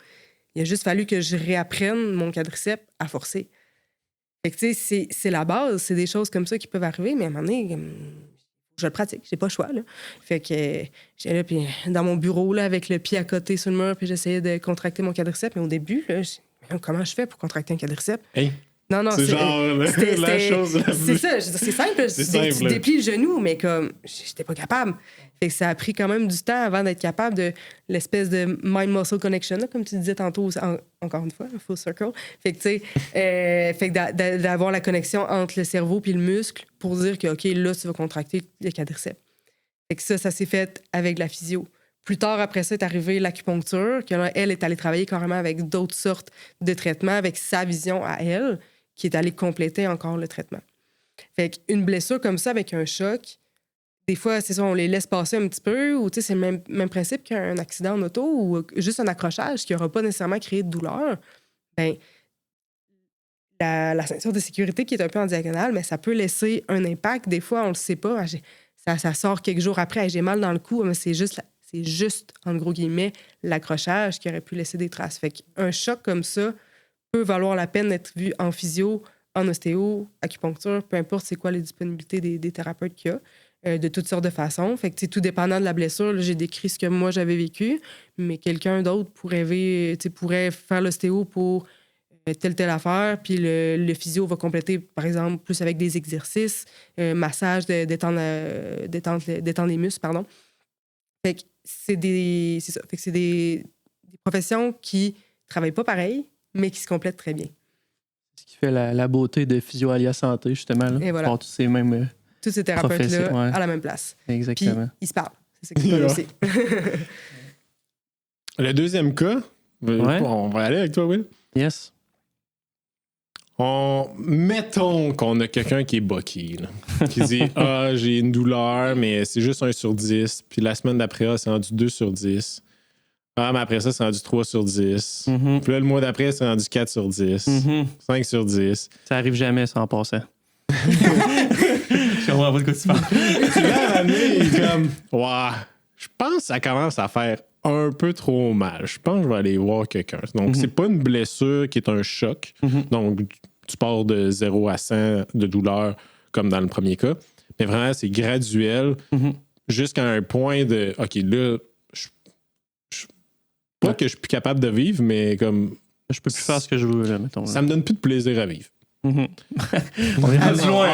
Il a juste fallu que je réapprenne mon quadriceps à forcer. Fait que c'est la base, c'est des choses comme ça qui peuvent arriver, mais à un moment donné, je le pratique, j'ai pas le choix, là. Fait que j'étais là, puis dans mon bureau, là, avec le pied à côté sur le mur, puis j'essayais de contracter mon quadriceps. Mais au début, là, comment je fais pour contracter un quadriceps? Hey. Non, c'est genre la chose. C'est ça, c'est simple. Tu déplies le genou, mais comme j'étais pas capable. Fait que ça a pris quand même du temps avant d'être capable de l'espèce de mind-muscle connection, là, comme tu disais tantôt, encore une fois, full circle. Fait que, tu sais, d'avoir la connexion entre le cerveau puis le muscle pour dire que, OK, là, tu vas contracter le quadriceps. Fait que ça s'est fait avec la physio. Plus tard, après ça, est arrivé l'acupuncture, que là, elle est allée travailler carrément avec d'autres sortes de traitements, avec sa vision à elle, qui est allée compléter encore le traitement. Fait qu'une blessure comme ça, avec un choc, des fois, c'est ça, on les laisse passer un petit peu, ou c'est le même principe qu'un accident en auto ou juste un accrochage qui n'aura pas nécessairement créé de douleur. Bien, la ceinture de sécurité qui est un peu en diagonale, mais ça peut laisser un impact. Des fois, on le sait pas. Ça sort quelques jours après. J'ai mal dans le cou, mais c'est juste, en gros guillemets, l'accrochage qui aurait pu laisser des traces. Fait qu'un choc comme ça peut valoir la peine d'être vu en physio, en ostéo, acupuncture, peu importe c'est quoi les disponibilités des thérapeutes qu'il y a, de toutes sortes de façons. Fait que tout dépendant de la blessure, là, j'ai décrit ce que moi j'avais vécu, mais quelqu'un d'autre pourrait faire l'ostéo pour telle affaire, puis le physio va compléter, par exemple, plus avec des exercices, massage, détendre les muscles, pardon. Fait que c'est ça. Fait que c'est des professions qui travaillent pas pareil, mais qui se complètent très bien. Ce qui fait la beauté de Physio Alia Santé, justement. Là. Et voilà. Tous ces mêmes tous ces thérapeutes-là à la même place. Exactement. Puis, ils se parlent. C'est ça qui est aussi. Le deuxième cas, on va aller avec toi, Will. Yes. Mettons qu'on a quelqu'un qui est bucky, là, qui dit « Ah, j'ai une douleur, mais c'est juste 1 sur 10. » Puis la semaine d'après, c'est rendu 2 sur 10. Ah, mais après ça, c'est rendu 3 sur 10. Mm-hmm. Puis là, le mois d'après, c'est rendu 4 sur 10. 5 sur 10. Ça arrive jamais, ça, en passant. Je comprends pas de quoi tu parles. Puis là, à l'année, il est comme « Ouais, je pense que ça commence à faire un peu trop mal. Je pense que je vais aller voir quelqu'un. » Donc, c'est pas une blessure qui est un choc. Donc, tu pars de 0 à 100 de douleur, comme dans le premier cas. Mais vraiment, c'est graduel jusqu'à un point de « OK, là, pas que je suis plus capable de vivre, mais comme... Je peux plus faire ce que je veux, là, mettons. Là. Ça me donne plus de plaisir à vivre. On est rendu loin.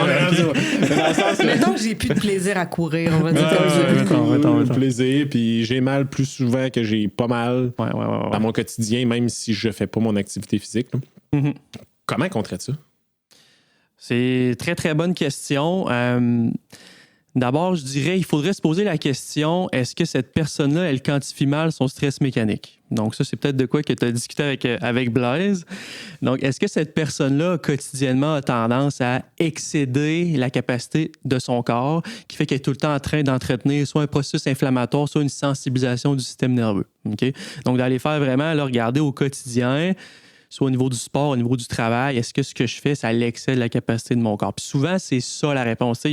Mettons que j'ai plus de plaisir à courir, on va dire comme ça. Mettons. Plaisir, puis j'ai mal plus souvent que j'ai pas mal dans mon quotidien, même si je fais pas mon activité physique. Comment on traite ça? C'est très, très bonne question. D'abord, je dirais, il faudrait se poser la question, est-ce que cette personne-là, elle quantifie mal son stress mécanique? Donc ça, c'est peut-être de quoi que tu as discuté avec Blaise. Donc, est-ce que cette personne-là, quotidiennement, a tendance à excéder la capacité de son corps, qui fait qu'elle est tout le temps en train d'entretenir soit un processus inflammatoire, soit une sensibilisation du système nerveux? Okay? Donc, d'aller faire vraiment, là, regarder au quotidien, soit au niveau du sport, au niveau du travail, est-ce que ce que je fais, ça l'excède la capacité de mon corps? Puis souvent, c'est ça la réponse.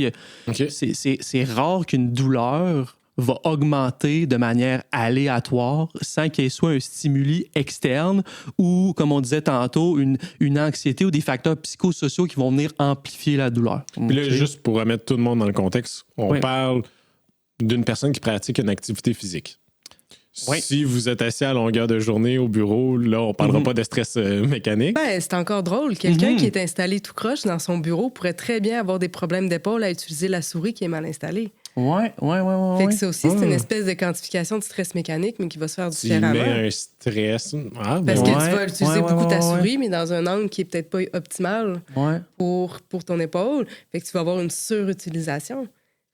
Okay. C'est rare qu'une douleur va augmenter de manière aléatoire sans qu'il y ait soit un stimuli externe ou, comme on disait tantôt, une anxiété ou des facteurs psychosociaux qui vont venir amplifier la douleur. Puis là, juste pour remettre tout le monde dans le contexte, on parle d'une personne qui pratique une activité physique. Oui. Si vous êtes assis à longueur de journée au bureau, là, on ne parlera pas de stress mécanique. Ben, c'est encore drôle. Quelqu'un qui est installé tout croche dans son bureau pourrait très bien avoir des problèmes d'épaule à utiliser la souris qui est mal installée. Ouais. Fait que ça aussi, c'est une espèce de quantification du stress mécanique, mais qui va se faire différemment. Tu mets un stress... Parce que tu vas utiliser beaucoup ta souris, mais dans un angle qui est peut-être pas optimal pour ton épaule. Fait que tu vas avoir une surutilisation.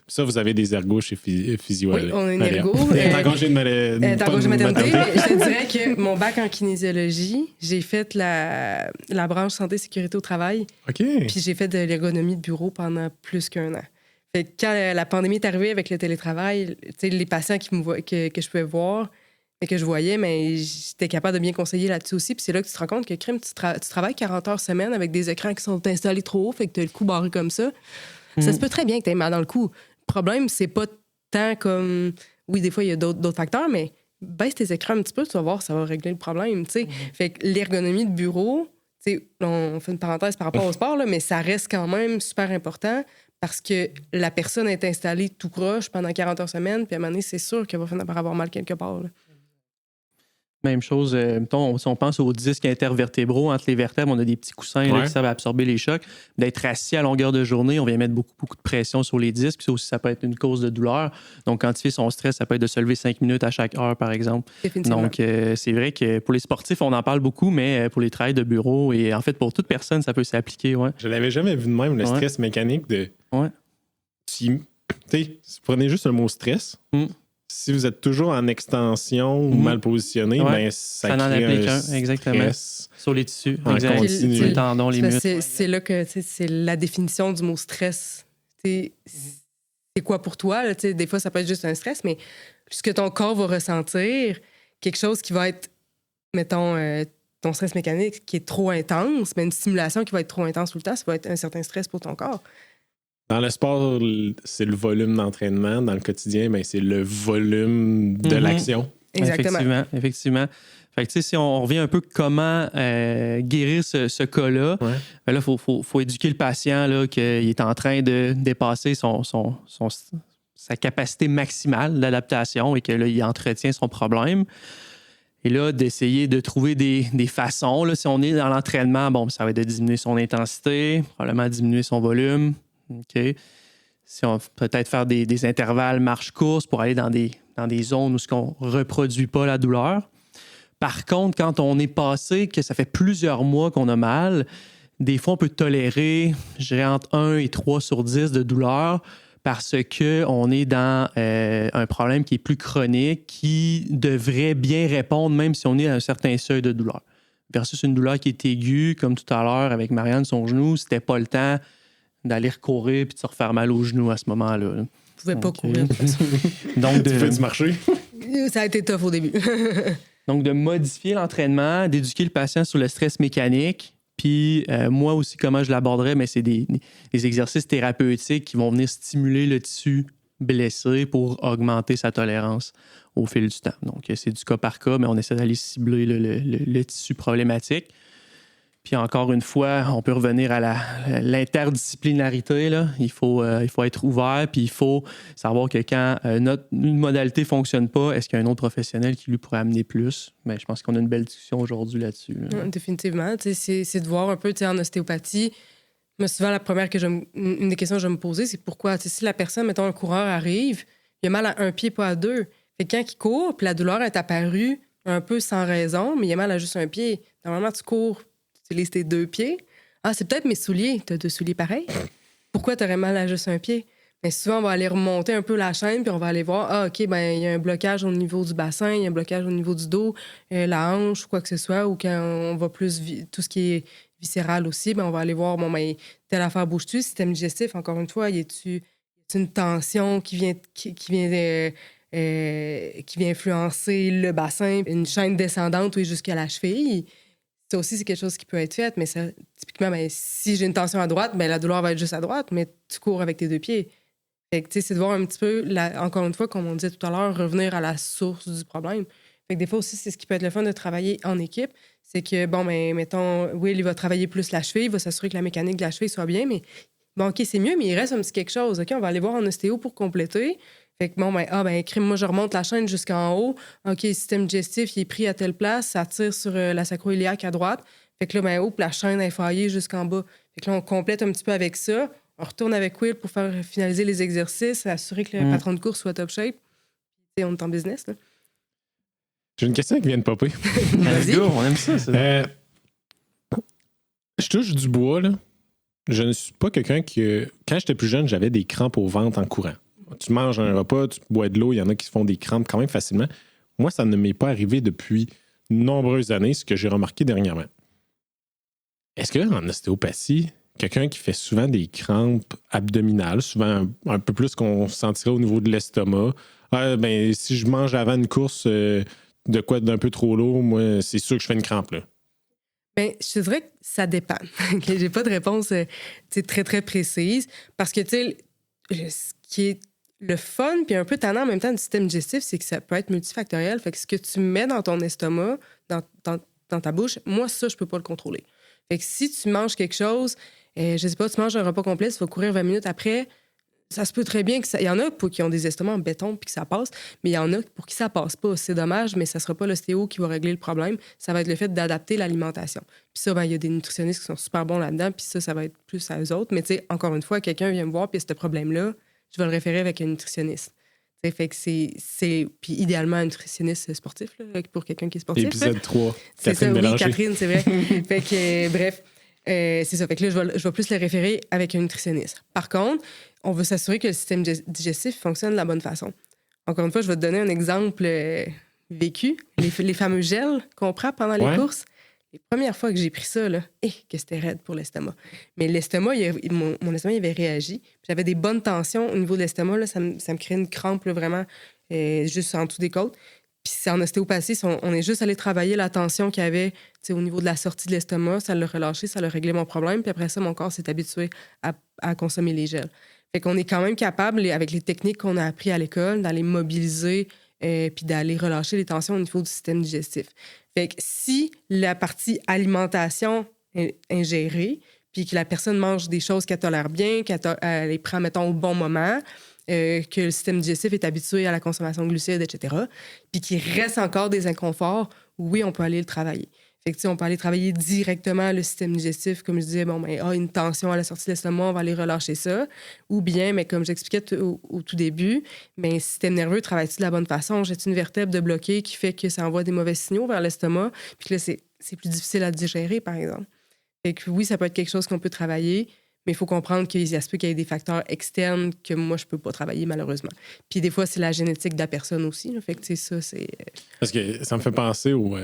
Ça, vous avez des ergos chez Physio. Oui, on a une ergo. T'es en congé de maternité, mais je te dirais que mon bac en kinésiologie, j'ai fait la branche santé-sécurité au travail. OK. Puis j'ai fait de l'ergonomie de bureau pendant plus qu'1 an. Fait que quand la pandémie est arrivée avec le télétravail, les patients que je pouvais voir et que je voyais, mais j'étais capable de bien conseiller là-dessus aussi. Puis c'est là que tu te rends compte que tu travailles 40 heures semaine avec des écrans qui sont installés trop haut, fait que tu as le cou barré comme ça. Ça se peut très bien que tu aies mal dans le cou. Le problème, c'est pas tant comme... Oui, des fois, il y a d'autres facteurs, mais baisse tes écrans un petit peu, tu vas voir, ça va régler le problème, tu sais. Fait que l'ergonomie de bureau, tu sais, on fait une parenthèse par rapport au sport, là, mais ça reste quand même super important parce que la personne est installée tout croche pendant 40 heures semaine, puis à un moment donné, c'est sûr qu'elle va finir par avoir mal quelque part, là. Même chose, mettons, si on pense aux disques intervertébraux, entre les vertèbres, on a des petits coussins là, qui servent à absorber les chocs. D'être assis à longueur de journée, on vient mettre beaucoup de pression sur les disques. Ça aussi, ça peut être une cause de douleur. Donc, quantifier son stress, ça peut être de se lever 5 minutes à chaque heure, par exemple. Donc, c'est vrai que pour les sportifs, on en parle beaucoup, mais pour les travails de bureau et en fait, pour toute personne, ça peut s'appliquer. Ouais. Je l'avais jamais vu de même, le stress mécanique de... Tu sais, prenez juste le mot stress. Si vous êtes toujours en extension ou mal positionné, ben, ça en crée applique un exactement. Sur les tissus, les tendons, les muscles. C'est là que c'est la définition du mot stress. C'est quoi pour toi? Là, des fois, ça peut être juste un stress, mais ce que ton corps va ressentir, quelque chose qui va être, mettons, ton stress mécanique qui est trop intense, mais une stimulation qui va être trop intense tout le temps, ça va être un certain stress pour ton corps. Dans le sport, c'est le volume d'entraînement. Dans le quotidien, ben, c'est le volume de l'action. Exactement. Effectivement. Fait que, si on revient un peu comment guérir ce cas-là, ben là, faut éduquer le patient là, qu'il est en train de dépasser sa capacité maximale d'adaptation et que là, il entretient son problème. Et là, d'essayer de trouver des façons. Là, si on est dans l'entraînement, bon, ça va être de diminuer son intensité, probablement diminuer son volume. OK. Si on peut-être faire des intervalles marche-course pour aller dans des zones où on ne reproduit pas la douleur. Par contre, quand on est passé, que ça fait plusieurs mois qu'on a mal, des fois, on peut tolérer, je dirais, entre 1 et 3 sur 10 de douleur parce qu'on est dans un problème qui est plus chronique, qui devrait bien répondre même si on est à un certain seuil de douleur. Versus une douleur qui est aiguë, comme tout à l'heure avec Marianne, son genou, c'était pas le temps d'aller recourir puis de se refaire mal au genou à ce moment-là. Je pouvais pas courir. Donc, tu fais du marché? Ça a été tough au début. Donc, de modifier l'entraînement, d'éduquer le patient sur le stress mécanique. Puis, moi aussi, comment je l'aborderais, mais c'est des exercices thérapeutiques qui vont venir stimuler le tissu blessé pour augmenter sa tolérance au fil du temps. Donc, c'est du cas par cas, mais on essaie d'aller cibler le tissu problématique. Puis encore une fois, on peut revenir à l'interdisciplinarité. Là. Il faut être ouvert, puis il faut savoir que quand une modalité ne fonctionne pas, est-ce qu'il y a un autre professionnel qui lui pourrait amener plus? Mais je pense qu'on a une belle discussion aujourd'hui là-dessus. Là. Définitivement. C'est de voir un peu en ostéopathie. Mais souvent, une des questions que je vais me poser, c'est pourquoi? Si la personne, mettons, un coureur arrive, il a mal à un pied, pas à deux. Fait que quand il court, puis la douleur est apparue un peu sans raison, mais il a mal à juste un pied. Normalement, tu cours, tu utilises tes 2 pieds. Ah, c'est peut-être mes souliers. Tu as 2 souliers pareils. Pourquoi tu aurais mal à juste un pied? Mais souvent, on va aller remonter un peu la chaîne, puis on va aller voir, ah, OK, ben il y a un blocage au niveau du bassin, il y a un blocage au niveau du dos, la hanche, quoi que ce soit, ou quand on va plus, tout ce qui est viscéral aussi, ben on va aller voir, bon, ben telle affaire bouge-tu, système digestif, encore une fois, y a-tu une tension qui vient influencer le bassin, une chaîne descendante ou jusqu'à la cheville. Ça aussi, c'est quelque chose qui peut être fait, mais ça, typiquement, ben, si j'ai une tension à droite, ben, la douleur va être juste à droite, mais tu cours avec tes 2 pieds. Fait que, c'est de voir un petit peu, encore une fois, comme on disait tout à l'heure, revenir à la source du problème. Fait que des fois aussi, c'est ce qui peut être le fun de travailler en équipe. C'est que, bon, ben, mettons, Will, il va travailler plus la cheville, il va s'assurer que la mécanique de la cheville soit bien, mais bon, OK, c'est mieux, mais il reste un petit quelque chose. OK, on va aller voir en ostéo pour compléter. Fait que, bon, crime, moi, je remonte la chaîne jusqu'en haut. OK, le système digestif, il est pris à telle place, ça tire sur la sacro-iliaque à droite. Fait que là, la chaîne est faillée jusqu'en bas. Fait que là, on complète un petit peu avec ça. On retourne avec Will pour faire finaliser les exercices, assurer que le patron de course soit top shape. T'sais, on est en business, là. J'ai une question qui vient de popper. Let's go, on aime ça. Je touche du bois, là. Je ne suis pas quelqu'un qui... Quand j'étais plus jeune, j'avais des crampes au ventre en courant. Tu manges un repas, tu bois de l'eau, il y en a qui se font des crampes quand même facilement. Moi, ça ne m'est pas arrivé depuis de nombreuses années, ce que j'ai remarqué dernièrement. Est-ce qu'en ostéopathie, quelqu'un qui fait souvent des crampes abdominales, souvent un peu plus qu'on sentirait au niveau de l'estomac, si je mange avant une course de quoi d'un peu trop lourd, moi, c'est sûr que je fais une crampe, là. Bien, je te dirais que ça dépend. J'ai pas de réponse très, très précise. Parce que, ce qui est le fun puis un peu tannant en même temps du système digestif, c'est que ça peut être multifactoriel. Fait que ce que tu mets dans ton estomac, dans ta bouche, moi, ça, je peux pas le contrôler. Fait que si tu manges quelque chose, je sais pas, tu manges un repas complet, tu vas courir 20 minutes après, ça se peut très bien que ça... Il y en a qui ont des estomacs en béton puis que ça passe, mais il y en a pour qui ça passe pas. C'est dommage, mais ça sera pas l'ostéo qui va régler le problème. Ça va être le fait d'adapter l'alimentation. Puis ça, il y a des nutritionnistes qui sont super bons là-dedans, puis ça va être plus à eux autres. Mais tu sais, encore une fois, quelqu'un vient me voir, puis ce problème-là, je vais le référer avec un nutritionniste. T'sais, fait que c'est... Puis idéalement, un nutritionniste sportif, là, pour quelqu'un qui est sportif. Épisode 3, c'est Catherine ça, Bélanger. Oui, Catherine, c'est vrai. Fait que, bref... c'est ça. Fait que là, je vais plus le référer avec un nutritionniste. Par contre, on veut s'assurer que le système digestif fonctionne de la bonne façon. Encore une fois, je vais te donner un exemple vécu. Les fameux gels qu'on prend pendant les courses. Les premières fois que j'ai pris ça, là, que c'était raide pour l'estomac. Mais l'estomac, mon estomac, il avait réagi. J'avais des bonnes tensions au niveau de l'estomac. Là, ça me créait une crampe là, vraiment juste en dessous des côtes. Puis en ostéopathie, on est juste allé travailler la tension qu'il y avait au niveau de la sortie de l'estomac. Ça l'a relâché, ça l'a réglé mon problème. Puis après ça, mon corps s'est habitué à consommer les gels. Fait qu'on est quand même capable, avec les techniques qu'on a apprises à l'école, d'aller mobiliser puis d'aller relâcher les tensions au niveau du système digestif. Fait que si la partie alimentation est ingérée, puis que la personne mange des choses qu'elle tolère bien, qu'elle les prend, mettons, au bon moment, que le système digestif est habitué à la consommation de glucides, etc., puis qu'il reste encore des inconforts, oui, on peut aller le travailler. Fait que, on peut aller travailler directement le système digestif, comme je disais, une tension à la sortie de l'estomac, on va aller relâcher ça. Ou bien, mais comme j'expliquais au tout début, le système nerveux travaille-t-il de la bonne façon? J'ai une vertèbre de bloquer qui fait que ça envoie des mauvais signaux vers l'estomac, puis que là, c'est plus difficile à digérer, par exemple. Fait que oui, ça peut être quelque chose qu'on peut travailler, mais il faut comprendre qu'il y a des facteurs externes que moi, je peux pas travailler, malheureusement. Puis des fois, c'est la génétique de la personne aussi. Là. Fait que, ça, c'est... Parce que ça me fait penser aux...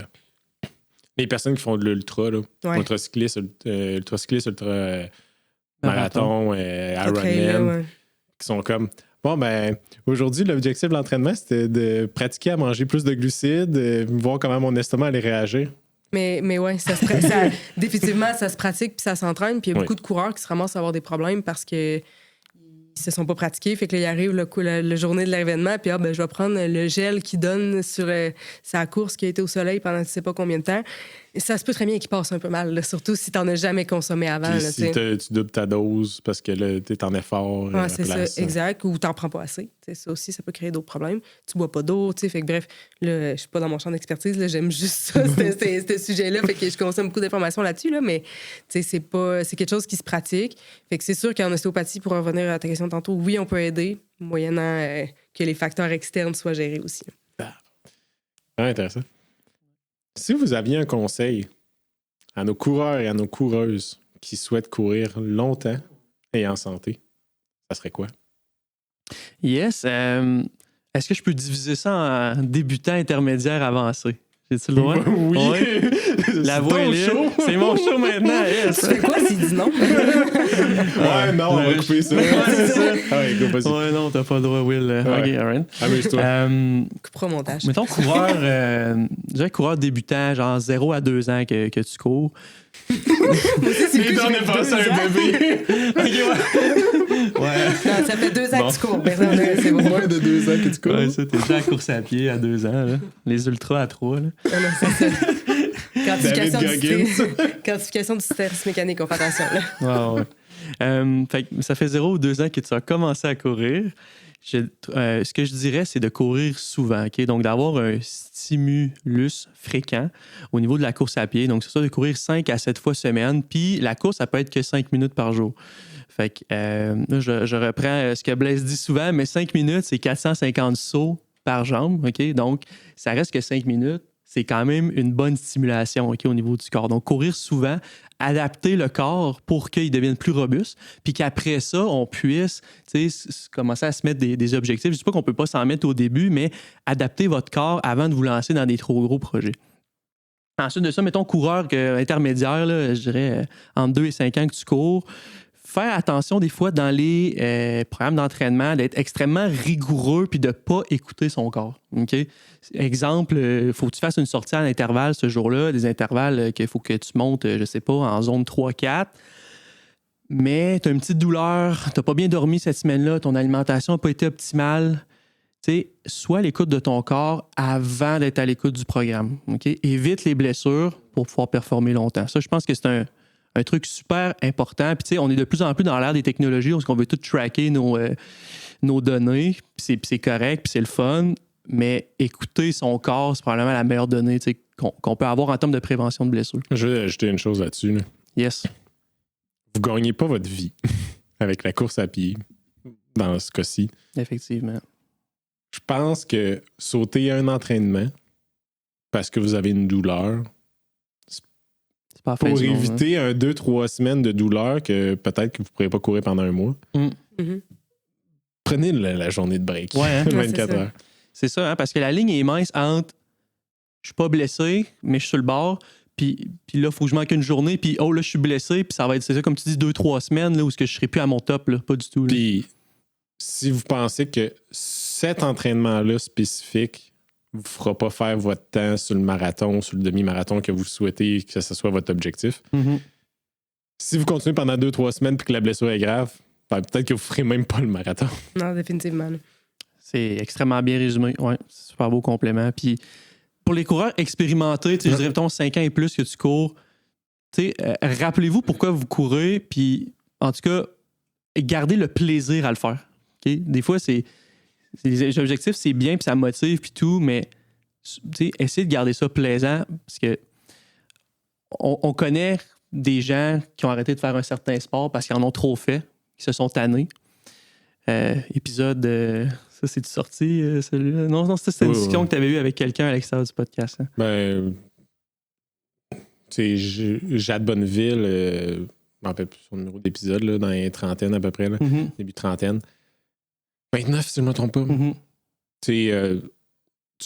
les personnes qui font de l'ultra, là. Ouais. Ultra-cyclistes, ultra-marathon, Ironman, qui sont comme... Aujourd'hui, l'objectif de l'entraînement, c'était de pratiquer à manger plus de glucides, voir comment mon estomac allait réagir. Mais ouais, définitivement, ça se pratique puis ça s'entraîne. Puis il y a beaucoup de coureurs qui se ramassent à avoir des problèmes parce qu'ils se sont pas pratiqués. Fait que là, il arrive la journée de l'événement, puis je vais prendre le gel qu'il donne sur sa course qui a été au soleil pendant je sais pas combien de temps. Et ça se peut très bien qu'il passe un peu mal, là, surtout si tu n'en as jamais consommé avant. Puis si tu doubles ta dose parce que là, tu es en effort. C'est ça, exact. Ou tu n'en prends pas assez. Ça aussi, ça peut créer d'autres problèmes. Tu bois pas d'eau. Fait que bref, là, je suis pas dans mon champ d'expertise. Là, j'aime juste ça, ce sujet-là. Fait que je consomme beaucoup d'informations là-dessus. Là, mais c'est quelque chose qui se pratique. Fait que c'est sûr qu'en ostéopathie, pour revenir à ta question tantôt, oui, on peut aider, moyennant que les facteurs externes soient gérés aussi. Intéressant. Si vous aviez un conseil à nos coureurs et à nos coureuses qui souhaitent courir longtemps et en santé, ça serait quoi? Yes. Est-ce que je peux diviser ça en débutant, intermédiaire, avancé? J'ai-tu le droit? Oui! Ouais. La voix est libre. C'est mon show maintenant. Yes. Tu fais quoi s'il dit non? Ouais, non, on va couper ça. C'est ça. Go, vas-y. Ouais, non, t'as pas le droit, Will. OK, all right. Amuse-toi. Coupera au montage. Mettons coureur débutant, genre 0 à 2 ans que tu cours. Moi aussi, c'est Les dents n'est pas ça, un bébé. OK, ouais. Non, ça fait 2 ans que tu cours. C'est bon. Moins de 2 ans que tu cours. Ouais, ça, t'es déjà à course à pied à 2 ans. Là. Les ultras à 3. Là. Non, non, c'est ça. David Quantification du stress mécanique, on fait attention. Là. Ouais. Fait que ça fait 0 ou 2 ans que tu as commencé à courir. Ce que je dirais, c'est de courir souvent. Okay? Donc, d'avoir un stimulus fréquent au niveau de la course à pied. Donc, c'est ça, de courir 5 à 7 fois semaine. Puis, la course, ça peut être que 5 minutes par jour. Fait que là, je reprends ce que Blaise dit souvent, mais 5 minutes, c'est 450 sauts par jambe. Okay? Donc, ça reste que 5 minutes. C'est quand même une bonne stimulation au niveau du corps. Donc, courir souvent, adapter le corps pour qu'il devienne plus robuste, puis qu'après ça, on puisse commencer à se mettre des objectifs. Je ne dis pas qu'on ne peut pas s'en mettre au début, mais adapter votre corps avant de vous lancer dans des trop gros projets. Ensuite de ça, mettons coureur intermédiaire, là, je dirais entre 2 et 5 ans que tu cours. Faire attention des fois dans les programmes d'entraînement d'être extrêmement rigoureux puis de ne pas écouter son corps. Okay? Exemple, il faut que tu fasses une sortie à l'intervalle ce jour-là, des intervalles qu'il faut que tu montes, je ne sais pas, en zone 3-4. Mais tu as une petite douleur, tu n'as pas bien dormi cette semaine-là, ton alimentation n'a pas été optimale. Sois à l'écoute de ton corps avant d'être à l'écoute du programme. Okay? Évite les blessures pour pouvoir performer longtemps. Ça, je pense que c'est un truc super important. Puis, tu sais, on est de plus en plus dans l'ère des technologies où on veut tout tracker nos données. Puis c'est correct, puis c'est le fun. Mais écouter son corps, c'est probablement la meilleure donnée qu'on peut avoir en termes de prévention de blessures. Je vais ajouter une chose là-dessus. Là. Yes. Vous ne gagnez pas votre vie avec la course à pied, dans ce cas-ci. Effectivement. Je pense que sauter un entraînement parce que vous avez une douleur, pour éviter 2-3 semaines de douleur que peut-être que vous ne pourrez pas courir pendant un mois, prenez la journée de break. Ouais, hein? 24 heures. C'est ça, hein, parce que la ligne est mince entre je suis pas blessé, mais je suis sur le bord, puis là, il faut que je manque une journée, puis là, je suis blessé, puis ça va être, c'est ça, comme tu dis, 2-3 semaines là, où je ne serai plus à mon top, là, pas du tout. Là. Puis si vous pensez que cet entraînement-là spécifique ne vous fera pas faire votre temps sur le marathon, sur le demi-marathon que vous souhaitez que ce soit votre objectif. Mm-hmm. Si vous continuez pendant 2-3 semaines et que la blessure est grave, peut-être que vous ne ferez même pas le marathon. Non, définitivement. C'est extrêmement bien résumé. Ouais, c'est super beau complément. Puis pour les coureurs expérimentés, je dirais, mettons, 5 ans et plus que tu cours, rappelez-vous pourquoi vous courez, puis en tout cas, gardez le plaisir à le faire. Okay? Des fois, les objectifs, c'est bien, puis ça motive, puis tout, mais essayez de garder ça plaisant, parce que on connaît des gens qui ont arrêté de faire un certain sport parce qu'ils en ont trop fait, qui se sont tannés. Épisode... ça, c'est-tu sorti, celui-là? Non, c'était une discussion que tu avais eue avec quelqu'un à l'extérieur du podcast. Hein? Ben... Tu sais, Jade Bonneville, je me rappelle plus son numéro d'épisode, là, dans les trentaines à peu près, là, début trentaine. 29, si je ne me trompe pas. Mm-hmm. Tu le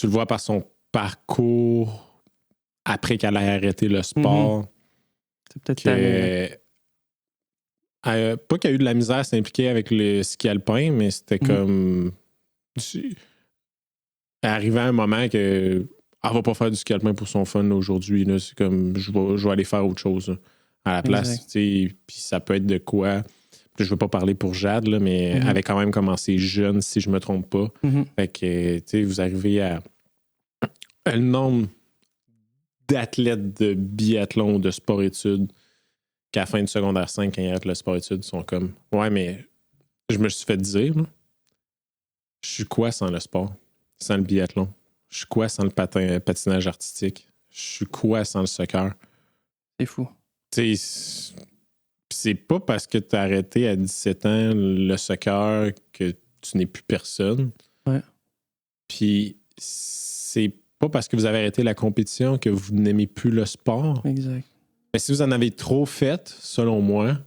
vois par son parcours après qu'elle ait arrêté le sport. C'est peut-être pas qu'elle a eu de la misère à s'impliquer avec le ski alpin, mais c'était comme... Arrivé à un moment que elle va pas faire du ski alpin pour son fun là, aujourd'hui. Là. C'est comme je vais aller faire autre chose là, à la place. Puis ça peut être de quoi. Je ne veux pas parler pour Jade, là, mais elle avait quand même commencé jeune, si je ne me trompe pas. Fait que vous arrivez à le nombre d'athlètes de biathlon ou de sport-études qu'à la fin de secondaire 5, quand ils arrêtent le sport-études, sont comme ouais, mais je me suis fait dire, là, je suis quoi sans le sport, sans le biathlon? Je suis quoi sans le patinage artistique? Je suis quoi sans le soccer? C'est fou. Tu sais, c'est pas parce que tu as arrêté à 17 ans le soccer que tu n'es plus personne. Ouais. Puis c'est pas parce que vous avez arrêté la compétition que vous n'aimez plus le sport. Exact. Mais si vous en avez trop fait, selon moi,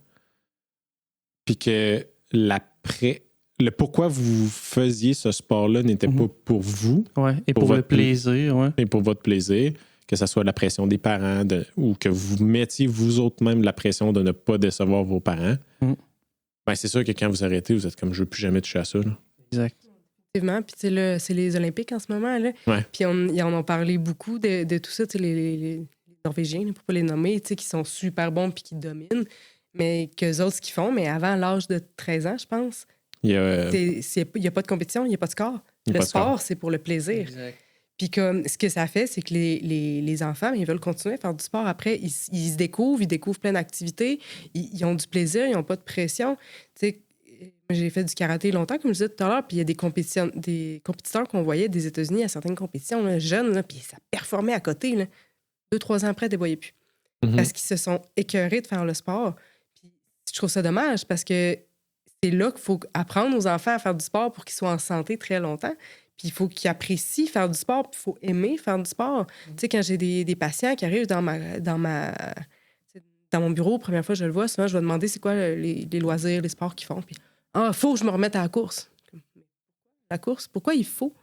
puis que le pourquoi vous faisiez ce sport-là n'était pas pour vous. Ouais, et pour le plaisir. Ouais. Et pour votre plaisir, que ce soit la pression des parents ou que vous mettiez vous autres même la pression de ne pas décevoir vos parents, ben c'est sûr que quand vous arrêtez, vous êtes comme je ne veux plus jamais toucher à ça. Là. Exact. Effectivement. Puis là, c'est les Olympiques en ce moment. Là. Ouais. Puis on en a parlé beaucoup de tout ça, les Norvégiens, pour ne pas les nommer, qui sont super bons puis qui dominent, mais qu'eux autres, ce qu'ils font, mais avant l'âge de 13 ans, je pense, il n'y a pas de compétition, il n'y a pas de score. Le sport, c'est pour le plaisir. Exact. Puis comme ce que ça fait, c'est que les enfants, ils veulent continuer à faire du sport. Après, ils se découvrent, ils découvrent plein d'activités, ils ont du plaisir, ils n'ont pas de pression. Tu sais, j'ai fait du karaté longtemps, comme je disais tout à l'heure, puis il y a des compétiteurs qu'on voyait des États-Unis à certaines compétitions, là, jeunes, là, puis ça performait à côté. Là. 2-3 ans après, ils ne les voyaient plus. Parce qu'ils se sont écœurés de faire le sport. Puis je trouve ça dommage parce que c'est là qu'il faut apprendre aux enfants à faire du sport pour qu'ils soient en santé très longtemps. Puis il faut qu'ils apprécient faire du sport, puis il faut aimer faire du sport. Tu sais, quand j'ai des patients qui arrivent dans mon bureau, première fois que je le vois, souvent, je vais demander c'est quoi les loisirs, les sports qu'ils font. Puis, il faut que je me remette à la course. La course, pourquoi il faut?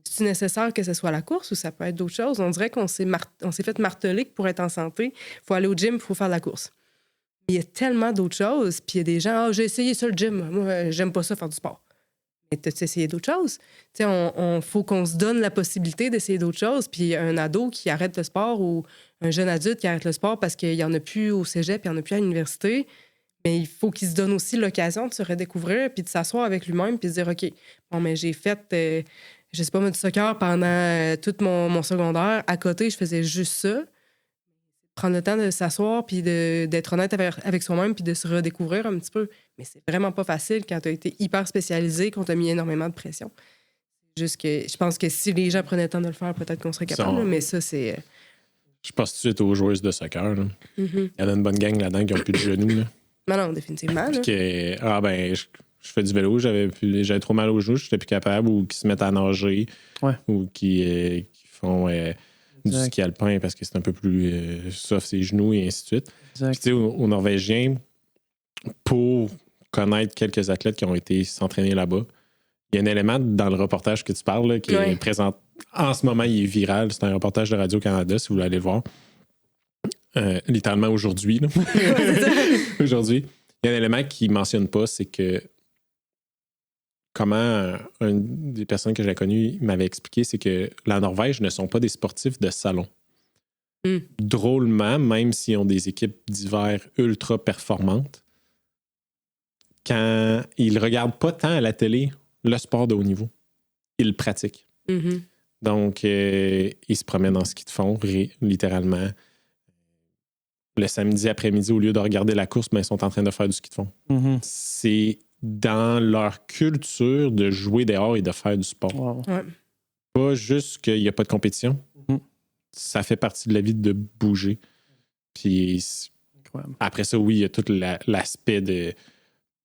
C'est nécessaire que ce soit la course ou ça peut être d'autres choses? On dirait qu'on s'est fait marteler que pour être en santé, il faut aller au gym, il faut faire de la course. Mais il y a tellement d'autres choses. Puis il y a des gens, j'ai essayé ça le gym. Moi, j'aime pas ça faire du sport. Mais t'as essayé d'autres choses? Tu sais, on faut qu'on se donne la possibilité d'essayer d'autres choses. Puis un ado qui arrête le sport ou un jeune adulte qui arrête le sport parce qu'il n'y en a plus au cégep, il n'y en a plus à l'université, mais il faut qu'il se donne aussi l'occasion de se redécouvrir puis de s'asseoir avec lui-même puis de dire, OK, bon, mais j'ai fait, je sais pas, moi, du soccer pendant tout mon secondaire. À côté, je faisais juste ça. Prendre le temps de s'asseoir puis d'être honnête avec soi-même puis de se redécouvrir un petit peu. Mais c'est vraiment pas facile quand tu as été hyper spécialisé, qu'on t'a mis énormément de pression. Juste que je pense que si les gens prenaient le temps de le faire, peut-être qu'on serait capable, mais ça, c'est... Je pense tout de suite aux joueuses de soccer. Là. Il y en a une bonne gang là-dedans qui n'ont plus de genoux. Là. Non, définitivement. Là. Je fais du vélo, j'avais trop mal aux genoux, je n'étais plus capable, ou qui se mettent à nager, ou qui font... du ski alpin parce que c'est un peu plus soft ses genoux et ainsi de suite. Puis tu sais, aux Norvégiens, pour connaître quelques athlètes qui ont été s'entraîner là-bas, il y a un élément dans le reportage que tu parles là, qui est présent en ce moment, il est viral. C'est un reportage de Radio-Canada, si vous voulez aller le voir. Littéralement aujourd'hui. Là. Aujourd'hui. Il y a un élément qu'il ne mentionne pas, c'est que comment une des personnes que j'ai connues m'avait expliqué, c'est que la Norvège ne sont pas des sportifs de salon. Drôlement, même s'ils ont des équipes d'hiver ultra performantes, quand ils ne regardent pas tant à la télé le sport de haut niveau, ils le pratiquent. Donc, ils se promènent en ski de fond, littéralement. Le samedi après-midi, au lieu de regarder la course, ils sont en train de faire du ski de fond. C'est dans leur culture de jouer dehors et de faire du sport. Wow. Pas juste qu'il n'y a pas de compétition. Ça fait partie de la vie de bouger. Puis après ça, oui, il y a tout l'aspect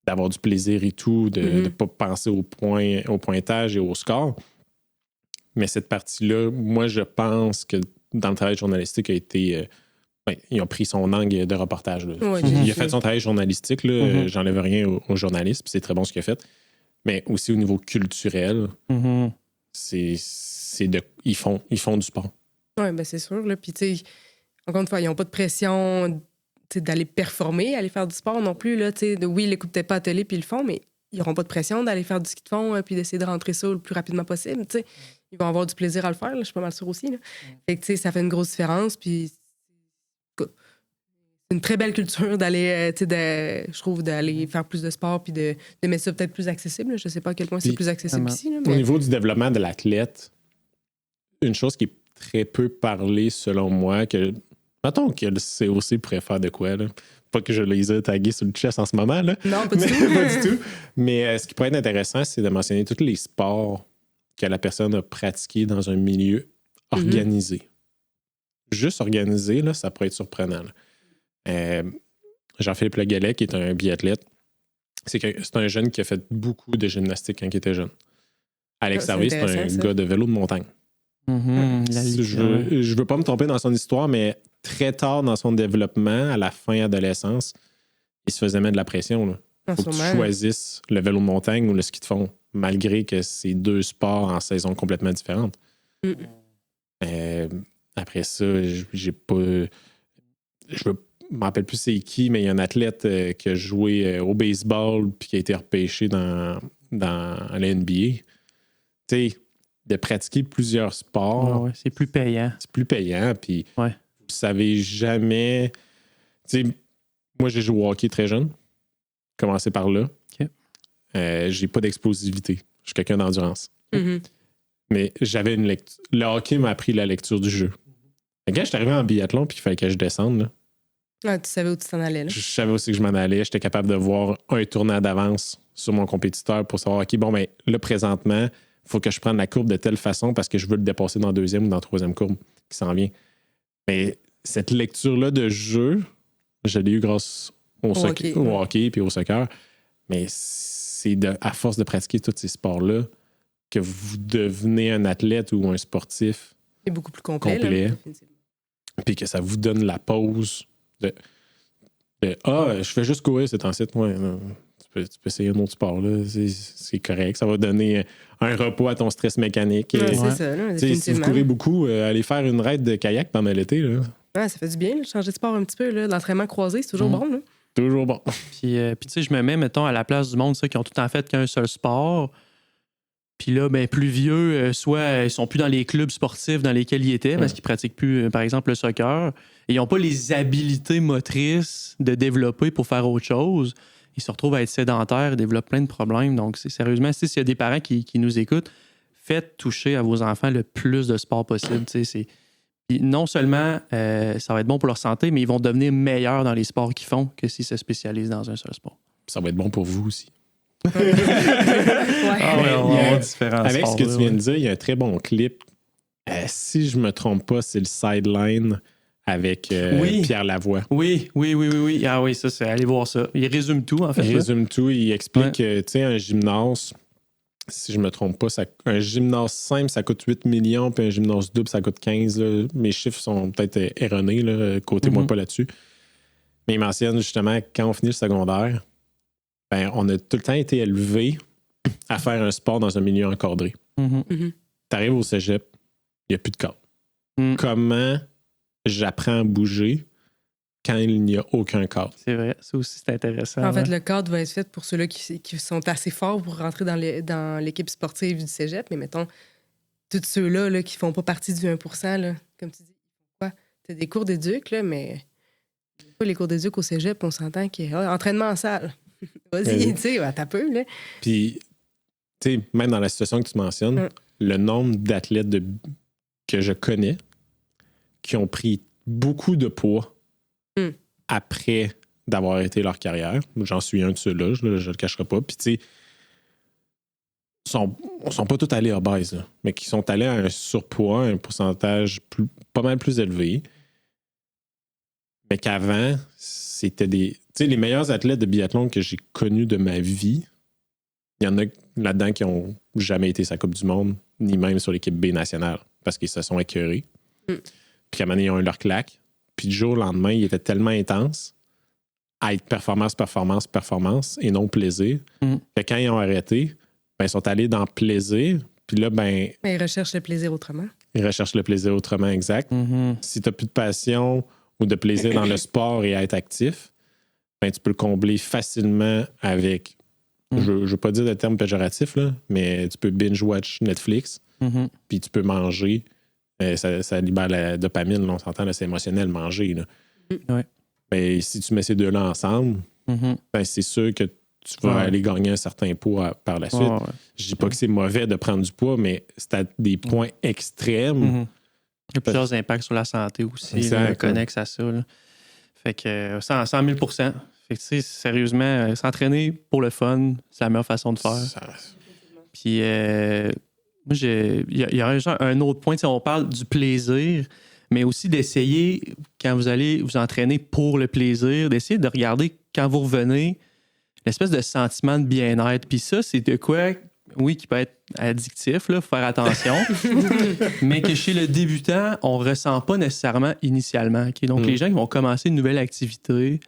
d'avoir du plaisir et tout, de ne pas penser au pointage et au score. Mais cette partie-là, moi, je pense que dans le travail journalistique a été... ils ont pris son angle de reportage. Là. Il a fait son travail journalistique. Là, j'enlève rien au journaliste, puis c'est très bon ce qu'il a fait. Mais aussi au niveau culturel, ils font du sport. Oui, ben c'est sûr. Là. Puis, tu sais, encore une fois, ils n'ont pas de pression d'aller performer, aller faire du sport non plus. Là, oui, ils l'écoutent peut-être pas à la télé, puis ils le font, mais ils n'auront pas de pression d'aller faire du ski de fond, puis d'essayer de rentrer ça le plus rapidement possible. T'sais. Ils vont avoir du plaisir à le faire, là, je suis pas mal sûre aussi. Là. Fait que, ça fait une grosse différence, puis c'est une très belle culture d'aller, je trouve, d'aller faire plus de sport puis de mettre ça peut-être plus accessible. Je sais pas à quel point c'est plus accessible ici. Là, mais... Au niveau du développement de l'athlète, une chose qui est très peu parlée selon moi, que mettons que le COC pourrait faire de quoi, là. Pas que je les ai tagués sur le chest en ce moment, là. Non, pas du tout. Pas du tout. Mais ce qui pourrait être intéressant, c'est de mentionner tous les sports que la personne a pratiqués dans un milieu organisé. Juste organisé, là, ça pourrait être surprenant. Jean-Philippe Legalet, qui est un biathlète, c'est un jeune qui a fait beaucoup de gymnastique quand il était jeune. Alex Harvey, c'est un gars de vélo de montagne. Je veux pas me tromper dans son histoire, mais très tard dans son développement, à la fin adolescence, il se faisait mettre de la pression. Il faut que tu choisisses le vélo de montagne ou le ski de fond, malgré que c'est deux sports en saison complètement différentes. Après ça, j'ai pas... Je me rappelle plus c'est qui, mais il y a un athlète qui a joué au baseball puis qui a été repêché dans la NBA. Tu sais, de pratiquer plusieurs sports. C'est plus payant. C'est plus payant. Puis Puis ça n'avait jamais... Tu sais, moi, j'ai joué au hockey très jeune. Commencé par là. OK. J'ai pas d'explosivité. Je suis quelqu'un d'endurance. Mhm. Mais j'avais une lecture. Le hockey m'a appris la lecture du jeu. Et quand je suis arrivé en biathlon, puis il fallait que je descende, là, Ah, tu savais où tu t'en allais, là. je savais aussi que je m'en allais. J'étais capable de voir un tournant d'avance sur mon compétiteur pour savoir, OK, bon, ben là, présentement, il faut que je prenne la courbe de telle façon parce que je veux le dépasser dans la deuxième ou dans la troisième courbe qui s'en vient. Mais cette lecture-là de jeu, je l'ai eu grâce au hockey puis au soccer. Mais c'est à force de pratiquer tous ces sports-là que vous devenez un athlète ou un sportif C'est beaucoup plus complet. Là, puis que ça vous donne la pause de je fais juste courir, c'est en site. Ouais, tu peux essayer un autre sport, là. C'est correct. Ça va donner un repos à ton stress mécanique. Ouais, c'est ça, là, si vous courez beaucoup, allez faire une raid de kayak pendant l'été. Là. Ouais, ça fait du bien, là, changer de sport un petit peu. Là. L'entraînement croisé, c'est toujours bon. Là. Toujours bon. Puis tu sais, je me mets, mettons, à la place du monde, ceux qui ont tout en fait qu'un seul sport. Puis là, ben, plus vieux, soit ils sont plus dans les clubs sportifs dans lesquels ils étaient parce qu'ils pratiquent plus, par exemple, le soccer. Et ils n'ont pas les habiletés motrices de développer pour faire autre chose. Ils se retrouvent à être sédentaires, développent plein de problèmes. Donc, sérieusement, s'il y a des parents qui nous écoutent, faites toucher à vos enfants le plus de sport possible. Puis non seulement ça va être bon pour leur santé, mais ils vont devenir meilleurs dans les sports qu'ils font que s'ils se spécialisent dans un seul sport. Ça va être bon pour vous aussi. Ouais. On va avoir différents Avec sports, ce que tu viens de dire, il y a un très bon clip. Si je me trompe pas, c'est le Sideline avec Pierre Lavoie. Oui. Ah oui, ça, c'est allez voir ça. Il résume tout, en fait. Il résume tout. Il explique que, tu sais, un gymnase, si je me trompe pas, un gymnase simple, ça coûte 8 millions, puis un gymnase double, ça coûte 15. Là. Mes chiffres sont peut-être erronés, là, côté-moi pas là-dessus. Mais il mentionne justement, quand on finit le secondaire, ben, on a tout le temps été élevés à faire un sport dans un milieu encadré. Tu arrives au cégep, il n'y a plus de cadre. Comment j'apprends à bouger quand il n'y a aucun cadre? C'est vrai, ça aussi, c'est intéressant. En fait, le cadre va être fait pour ceux-là qui sont assez forts pour rentrer dans l'équipe sportive du cégep. Mais mettons, tous ceux-là là, qui ne font pas partie du 1%, là, comme tu dis, quoi? Tu as des cours d'éduc, là, mais pas les cours d'éduc au cégep, on s'entend qu'il y a entraînement en salle. Vas-y, tu sais, t'as peu, là. Puis, tu sais, même dans la situation que tu mentionnes, le nombre d'athlètes que je connais qui ont pris beaucoup de poids après d'avoir arrêté leur carrière. J'en suis un de ceux-là, je le cacherai pas. Puis, tu sais, sont pas tous allés obèses, là, mais qui sont allés à un surpoids, un pourcentage pas mal plus élevé. Mais qu'avant, c'était des... Tu sais, les meilleurs athlètes de biathlon que j'ai connus de ma vie, il y en a là-dedans qui n'ont jamais été sur la Coupe du Monde, ni même sur l'équipe B nationale, parce qu'ils se sont écœurés. Puis à un moment donné, ils ont eu leur claque. Puis du jour au lendemain, ils étaient tellement intenses à être performance, et non plaisir, que quand ils ont arrêté, ben, ils sont allés dans le plaisir. Puis là, ben... Mais ils recherchent le plaisir autrement. Ils recherchent le plaisir autrement, exact. Si tu n'as plus de passion ou de plaisir dans le sport et à être actif, ben, tu peux le combler facilement avec, je ne veux pas dire de terme péjoratif, là, mais tu peux binge-watch Netflix, puis tu peux manger. Ça libère la dopamine, là, on s'entend, là, c'est émotionnel, manger. Là. Ben, si tu mets ces deux-là ensemble, ben, c'est sûr que tu vas aller gagner un certain poids par la suite. Je dis pas que c'est mauvais de prendre du poids, mais c'est à des points extrêmes. Il y a plusieurs impacts sur la santé aussi, là, connexes à ça. Là. Fait que 100 000 %. Fait que, tu sais, sérieusement, s'entraîner pour le fun, c'est la meilleure façon de faire. Puis, moi, il y a un autre point, on parle du plaisir, mais aussi d'essayer, quand vous allez vous entraîner pour le plaisir, d'essayer de regarder, quand vous revenez, l'espèce de sentiment de bien-être. Puis ça, c'est de quoi, oui, qui peut être addictif, là, faut faire attention, mais que chez le débutant, on ne ressent pas nécessairement initialement. Okay? Donc, les gens qui vont commencer une nouvelle activité,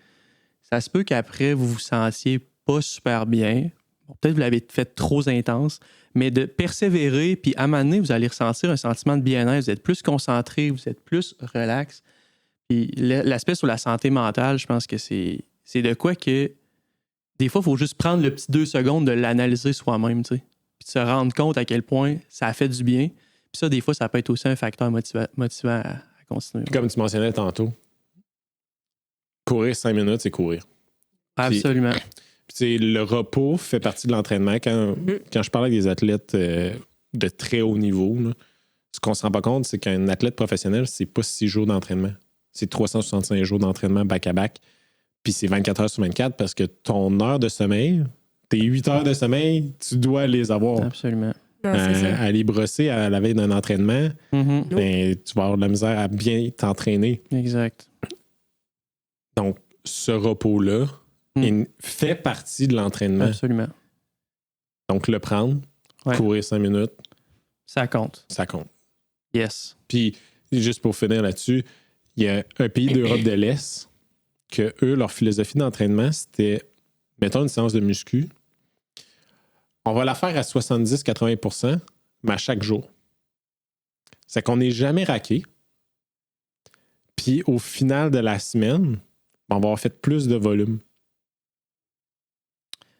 ça se peut qu'après, vous vous sentiez pas super bien. Bon, peut-être que vous l'avez fait trop intense, mais de persévérer, puis à un moment donné, vous allez ressentir un sentiment de bien-être. Vous êtes plus concentré, vous êtes plus relax. Puis l'aspect sur la santé mentale, je pense que c'est de quoi que des fois, il faut juste prendre le petit 2 secondes de l'analyser soi-même, tu sais. Puis de se rendre compte à quel point ça a fait du bien. Puis ça, des fois, ça peut être aussi un facteur motivant à continuer. Comme tu mentionnais tantôt, courir 5 minutes, c'est courir. Absolument. Puis, le repos fait partie de l'entraînement. Quand je parle avec des athlètes de très haut niveau, là, ce qu'on se rend pas compte, c'est qu'un athlète professionnel, c'est pas 6 jours d'entraînement. C'est 365 jours d'entraînement back-à-back. Puis c'est 24 heures sur 24 parce que ton heure de sommeil, tes 8 heures de sommeil, tu dois les avoir. Absolument. Non, c'est ça. Aller brosser à la veille d'un entraînement, ben, tu vas avoir de la misère à bien t'entraîner. Exact. Donc, ce repos-là fait partie de l'entraînement. Absolument. Donc, le prendre, courir 5 minutes, ça compte. Ça compte. Yes. Puis, juste pour finir là-dessus, il y a un pays d'Europe de l'Est que eux, leur philosophie d'entraînement, c'était, mettons une séance de muscu, on va la faire à 70-80%, mais à chaque jour. C'est qu'on n'est jamais raqué. Puis au final de la semaine, on va avoir fait plus de volume.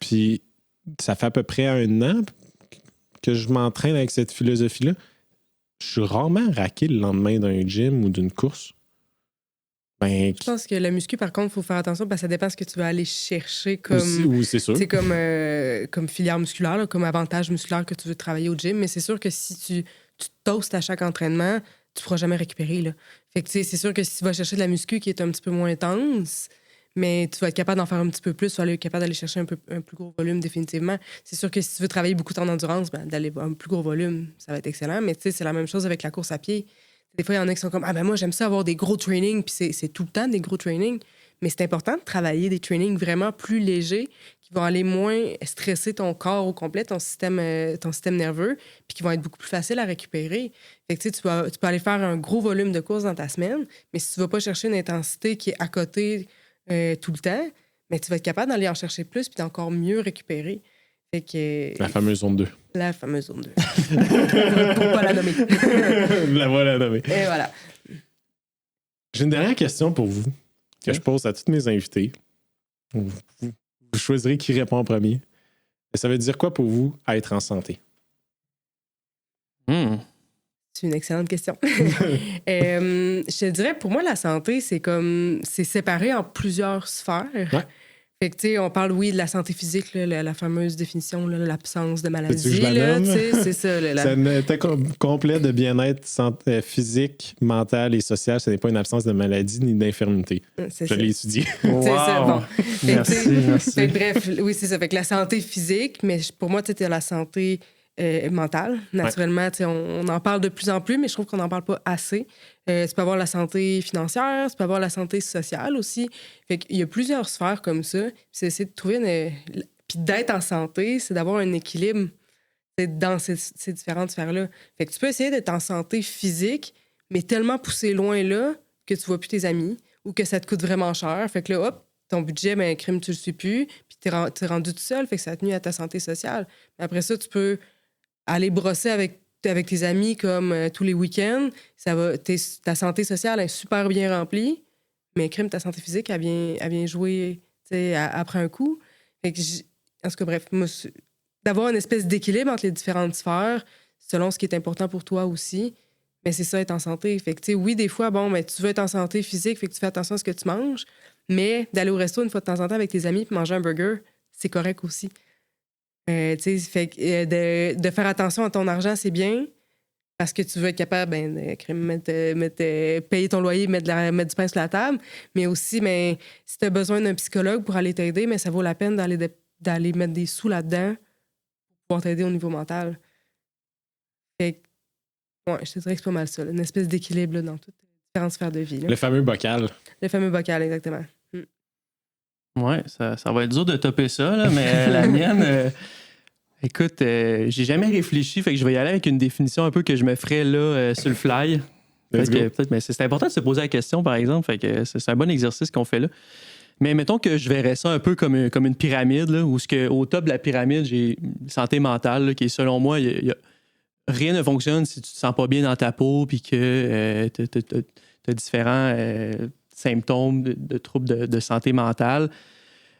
Puis ça fait à peu près 1 an que je m'entraîne avec cette philosophie-là. Je suis rarement raqué le lendemain d'un gym ou d'une course. Ben, je pense que la muscu, par contre, il faut faire attention parce que ça dépend de ce que tu vas aller chercher comme. Oui, c'est sûr. C'est comme filière musculaire, là, comme avantage musculaire que tu veux travailler au gym. Mais c'est sûr que si tu te toastes à chaque entraînement, tu ne pourras jamais récupérer. Là. Fait que c'est sûr que si tu vas chercher de la muscu qui est un petit peu moins intense, mais tu vas être capable d'en faire un petit peu plus, tu vas être capable d'aller chercher un plus gros volume définitivement. C'est sûr que si tu veux travailler beaucoup en endurance, ben, d'aller un plus gros volume, ça va être excellent. Mais c'est la même chose avec la course à pied. Des fois, il y en a qui sont comme « Ah ben moi, j'aime ça avoir des gros trainings. » Puis c'est tout le temps des gros trainings. Mais c'est important de travailler des trainings vraiment plus légers qui vont aller moins stresser ton corps au complet, ton système nerveux, puis qui vont être beaucoup plus faciles à récupérer. Fait que, tu peux aller faire un gros volume de courses dans ta semaine, mais si tu ne vas pas chercher une intensité qui est à côté tout le temps, mais tu vas être capable d'aller en chercher plus puis d'encore mieux récupérer. Fait que, la fameuse zone 2. La fameuse zone 2. Pour pas la nommer. La voilà nommée. Et voilà. J'ai une dernière question pour vous que je pose à tous mes invités. Vous choisirez qui répond en premier. Et ça veut dire quoi pour vous être en santé? C'est une excellente question. Je te dirais, pour moi, la santé, c'est séparé en plusieurs sphères. Ouais. Fait que, tu sais, on parle, oui, de la santé physique, là, la fameuse définition, là, l'absence de maladie. C'est ça. C'est un état complet de bien-être physique, mental et social. Ce n'est pas une absence de maladie ni d'infirmité. Je l'ai étudié. Wow. C'est ça, bon. Merci. Fait, bref, oui, c'est ça. Fait que la santé physique, mais pour moi, tu sais, la santé mentale. Naturellement, on en parle de plus en plus, mais je trouve qu'on n'en parle pas assez. Tu peux avoir la santé financière, tu peux avoir la santé sociale aussi. Fait qu'il y a plusieurs sphères comme ça. C'est essayer de trouver puis d'être en santé, c'est d'avoir un équilibre dans ces différentes sphères-là. Fait que tu peux essayer d'être en santé physique, mais tellement poussé loin là que tu vois plus tes amis ou que ça te coûte vraiment cher. Fait que là, hop, ton budget, ben, crime, tu le sais plus, puis t'es rendu tout seul, fait que ça a tenu à ta santé sociale. Mais après ça, tu peux aller brosser avec tes amis comme tous les week-ends. Ta santé sociale est super bien remplie, mais crime, ta santé physique, elle vient jouer après un coup. Fait que en tout cas, bref, moi, d'avoir une espèce d'équilibre entre les différentes sphères, selon ce qui est important pour toi aussi, mais c'est ça, être en santé. Fait que, oui, des fois, tu veux être en santé physique, fait que tu fais attention à ce que tu manges, mais d'aller au resto une fois de temps en temps avec tes amis et manger un burger, c'est correct aussi. Fait que, de faire attention à ton argent, c'est bien parce que tu veux être capable de payer ton loyer, mettre du pain sur la table, mais aussi, si tu as besoin d'un psychologue pour aller t'aider, mais ça vaut la peine d'aller mettre des sous là-dedans pour pouvoir t'aider au niveau mental. Fait que, je te dirais que c'est pas mal ça, là, une espèce d'équilibre là, dans toutes les différentes sphères de vie. Là. Le fameux bocal. Le fameux bocal, exactement. Ouais, ça va être dur de topper ça, là, mais la mienne, écoute, j'ai jamais réfléchi, fait que je vais y aller avec une définition un peu que je me ferais là sur le fly. Mais c'est important de se poser la question, par exemple, fait que c'est un bon exercice qu'on fait là. Mais mettons que je verrais ça un peu comme une pyramide, là, où au top de la pyramide, j'ai santé mentale, là, qui est selon moi, rien ne fonctionne si tu te sens pas bien dans ta peau, puis que tu as différents symptômes de troubles de santé mentale.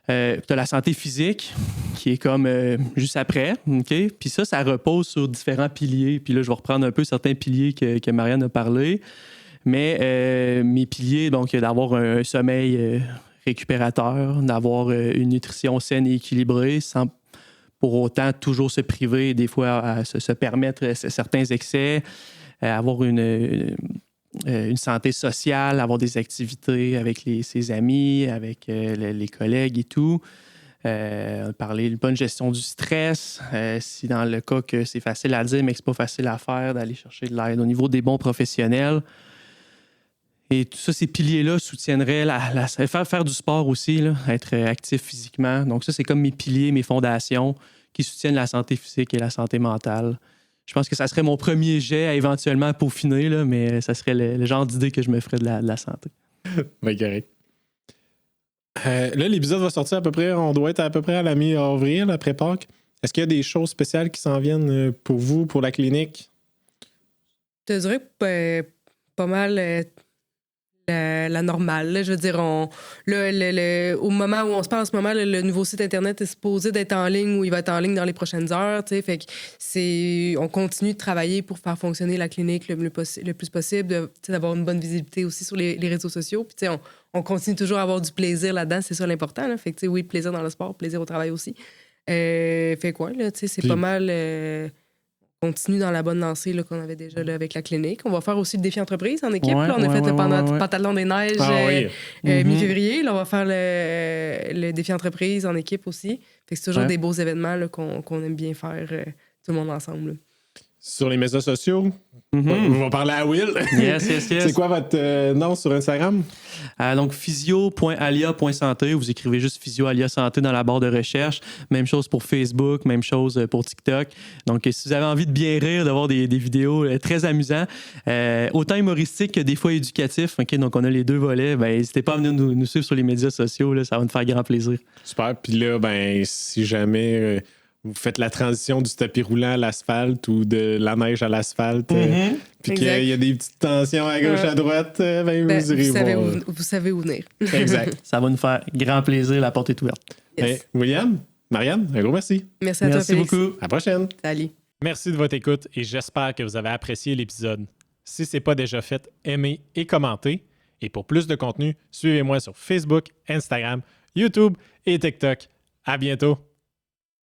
Tu as la santé physique, qui est comme juste après. Okay? Puis ça repose sur différents piliers. Puis là, je vais reprendre un peu certains piliers que Marianne a parlé. Mais mes piliers, donc d'avoir un sommeil récupérateur, d'avoir une nutrition saine et équilibrée sans pour autant toujours se priver, des fois à se permettre certains excès, avoir une santé sociale, avoir des activités avec ses amis, avec les collègues et tout. Parler de bonne gestion du stress, si dans le cas que c'est facile à dire mais que c'est pas facile à faire, d'aller chercher de l'aide au niveau des bons professionnels. Et tout ça, ces piliers-là soutiendraient faire du sport aussi, là, être actif physiquement. Donc ça, c'est comme mes piliers, mes fondations qui soutiennent la santé physique et la santé mentale. Je pense que ça serait mon premier jet à éventuellement peaufiner, là, mais ça serait le genre d'idée que je me ferais de la santé. Oui, correct. Là, l'épisode va sortir à peu près, on doit être à peu près à la mi-avril, après Pâques. Est-ce qu'il y a des choses spéciales qui s'en viennent pour vous, pour la clinique? Je te dirais que pas mal la normale. Là, je veux dire, au moment où on se parle en ce moment, le nouveau site Internet est supposé d'être en ligne ou il va être en ligne dans les prochaines heures. Fait que on continue de travailler pour faire fonctionner la clinique le plus possible, d'avoir une bonne visibilité aussi sur les réseaux sociaux. Puis, on continue toujours à avoir du plaisir là-dedans, c'est ça l'important. Là. Fait que, oui, plaisir dans le sport, plaisir au travail aussi. Fait quoi, là, c'est Puis... pas mal... continue dans la bonne lancée là, qu'on avait déjà là, avec la clinique. On va faire aussi le défi entreprise en équipe. Là, on a fait le pantalon des neiges mi-février. Là, on va faire le défi entreprise en équipe aussi. Fait que c'est toujours des beaux événements là, qu'on aime bien faire tout le monde ensemble. Là. Sur les médias sociaux, on va parler à Will. Yes. C'est quoi votre nom sur Instagram? Donc, physio.alia.santé. Vous écrivez juste Physio Alia Santé dans la barre de recherche. Même chose pour Facebook, même chose pour TikTok. Donc, si vous avez envie de bien rire, d'avoir des vidéos très amusantes, autant humoristiques que des fois éducatifs, okay? Donc on a les deux volets, n'hésitez pas à venir nous suivre sur les médias sociaux. Là, ça va nous faire grand plaisir. Super. Puis là, si jamais... vous faites la transition du tapis roulant à l'asphalte ou de la neige à l'asphalte, puis qu'il y a des petites tensions à gauche, à droite, vous irez voir. Vous savez où venir. Exact. Ça va nous faire grand plaisir, la porte est ouverte. Yes. William, Marianne, un gros merci. Merci à toi, Félix. Merci beaucoup. À la prochaine. Salut. Merci de votre écoute et j'espère que vous avez apprécié l'épisode. Si ce n'est pas déjà fait, aimez et commentez. Et pour plus de contenu, suivez-moi sur Facebook, Instagram, YouTube et TikTok. À bientôt.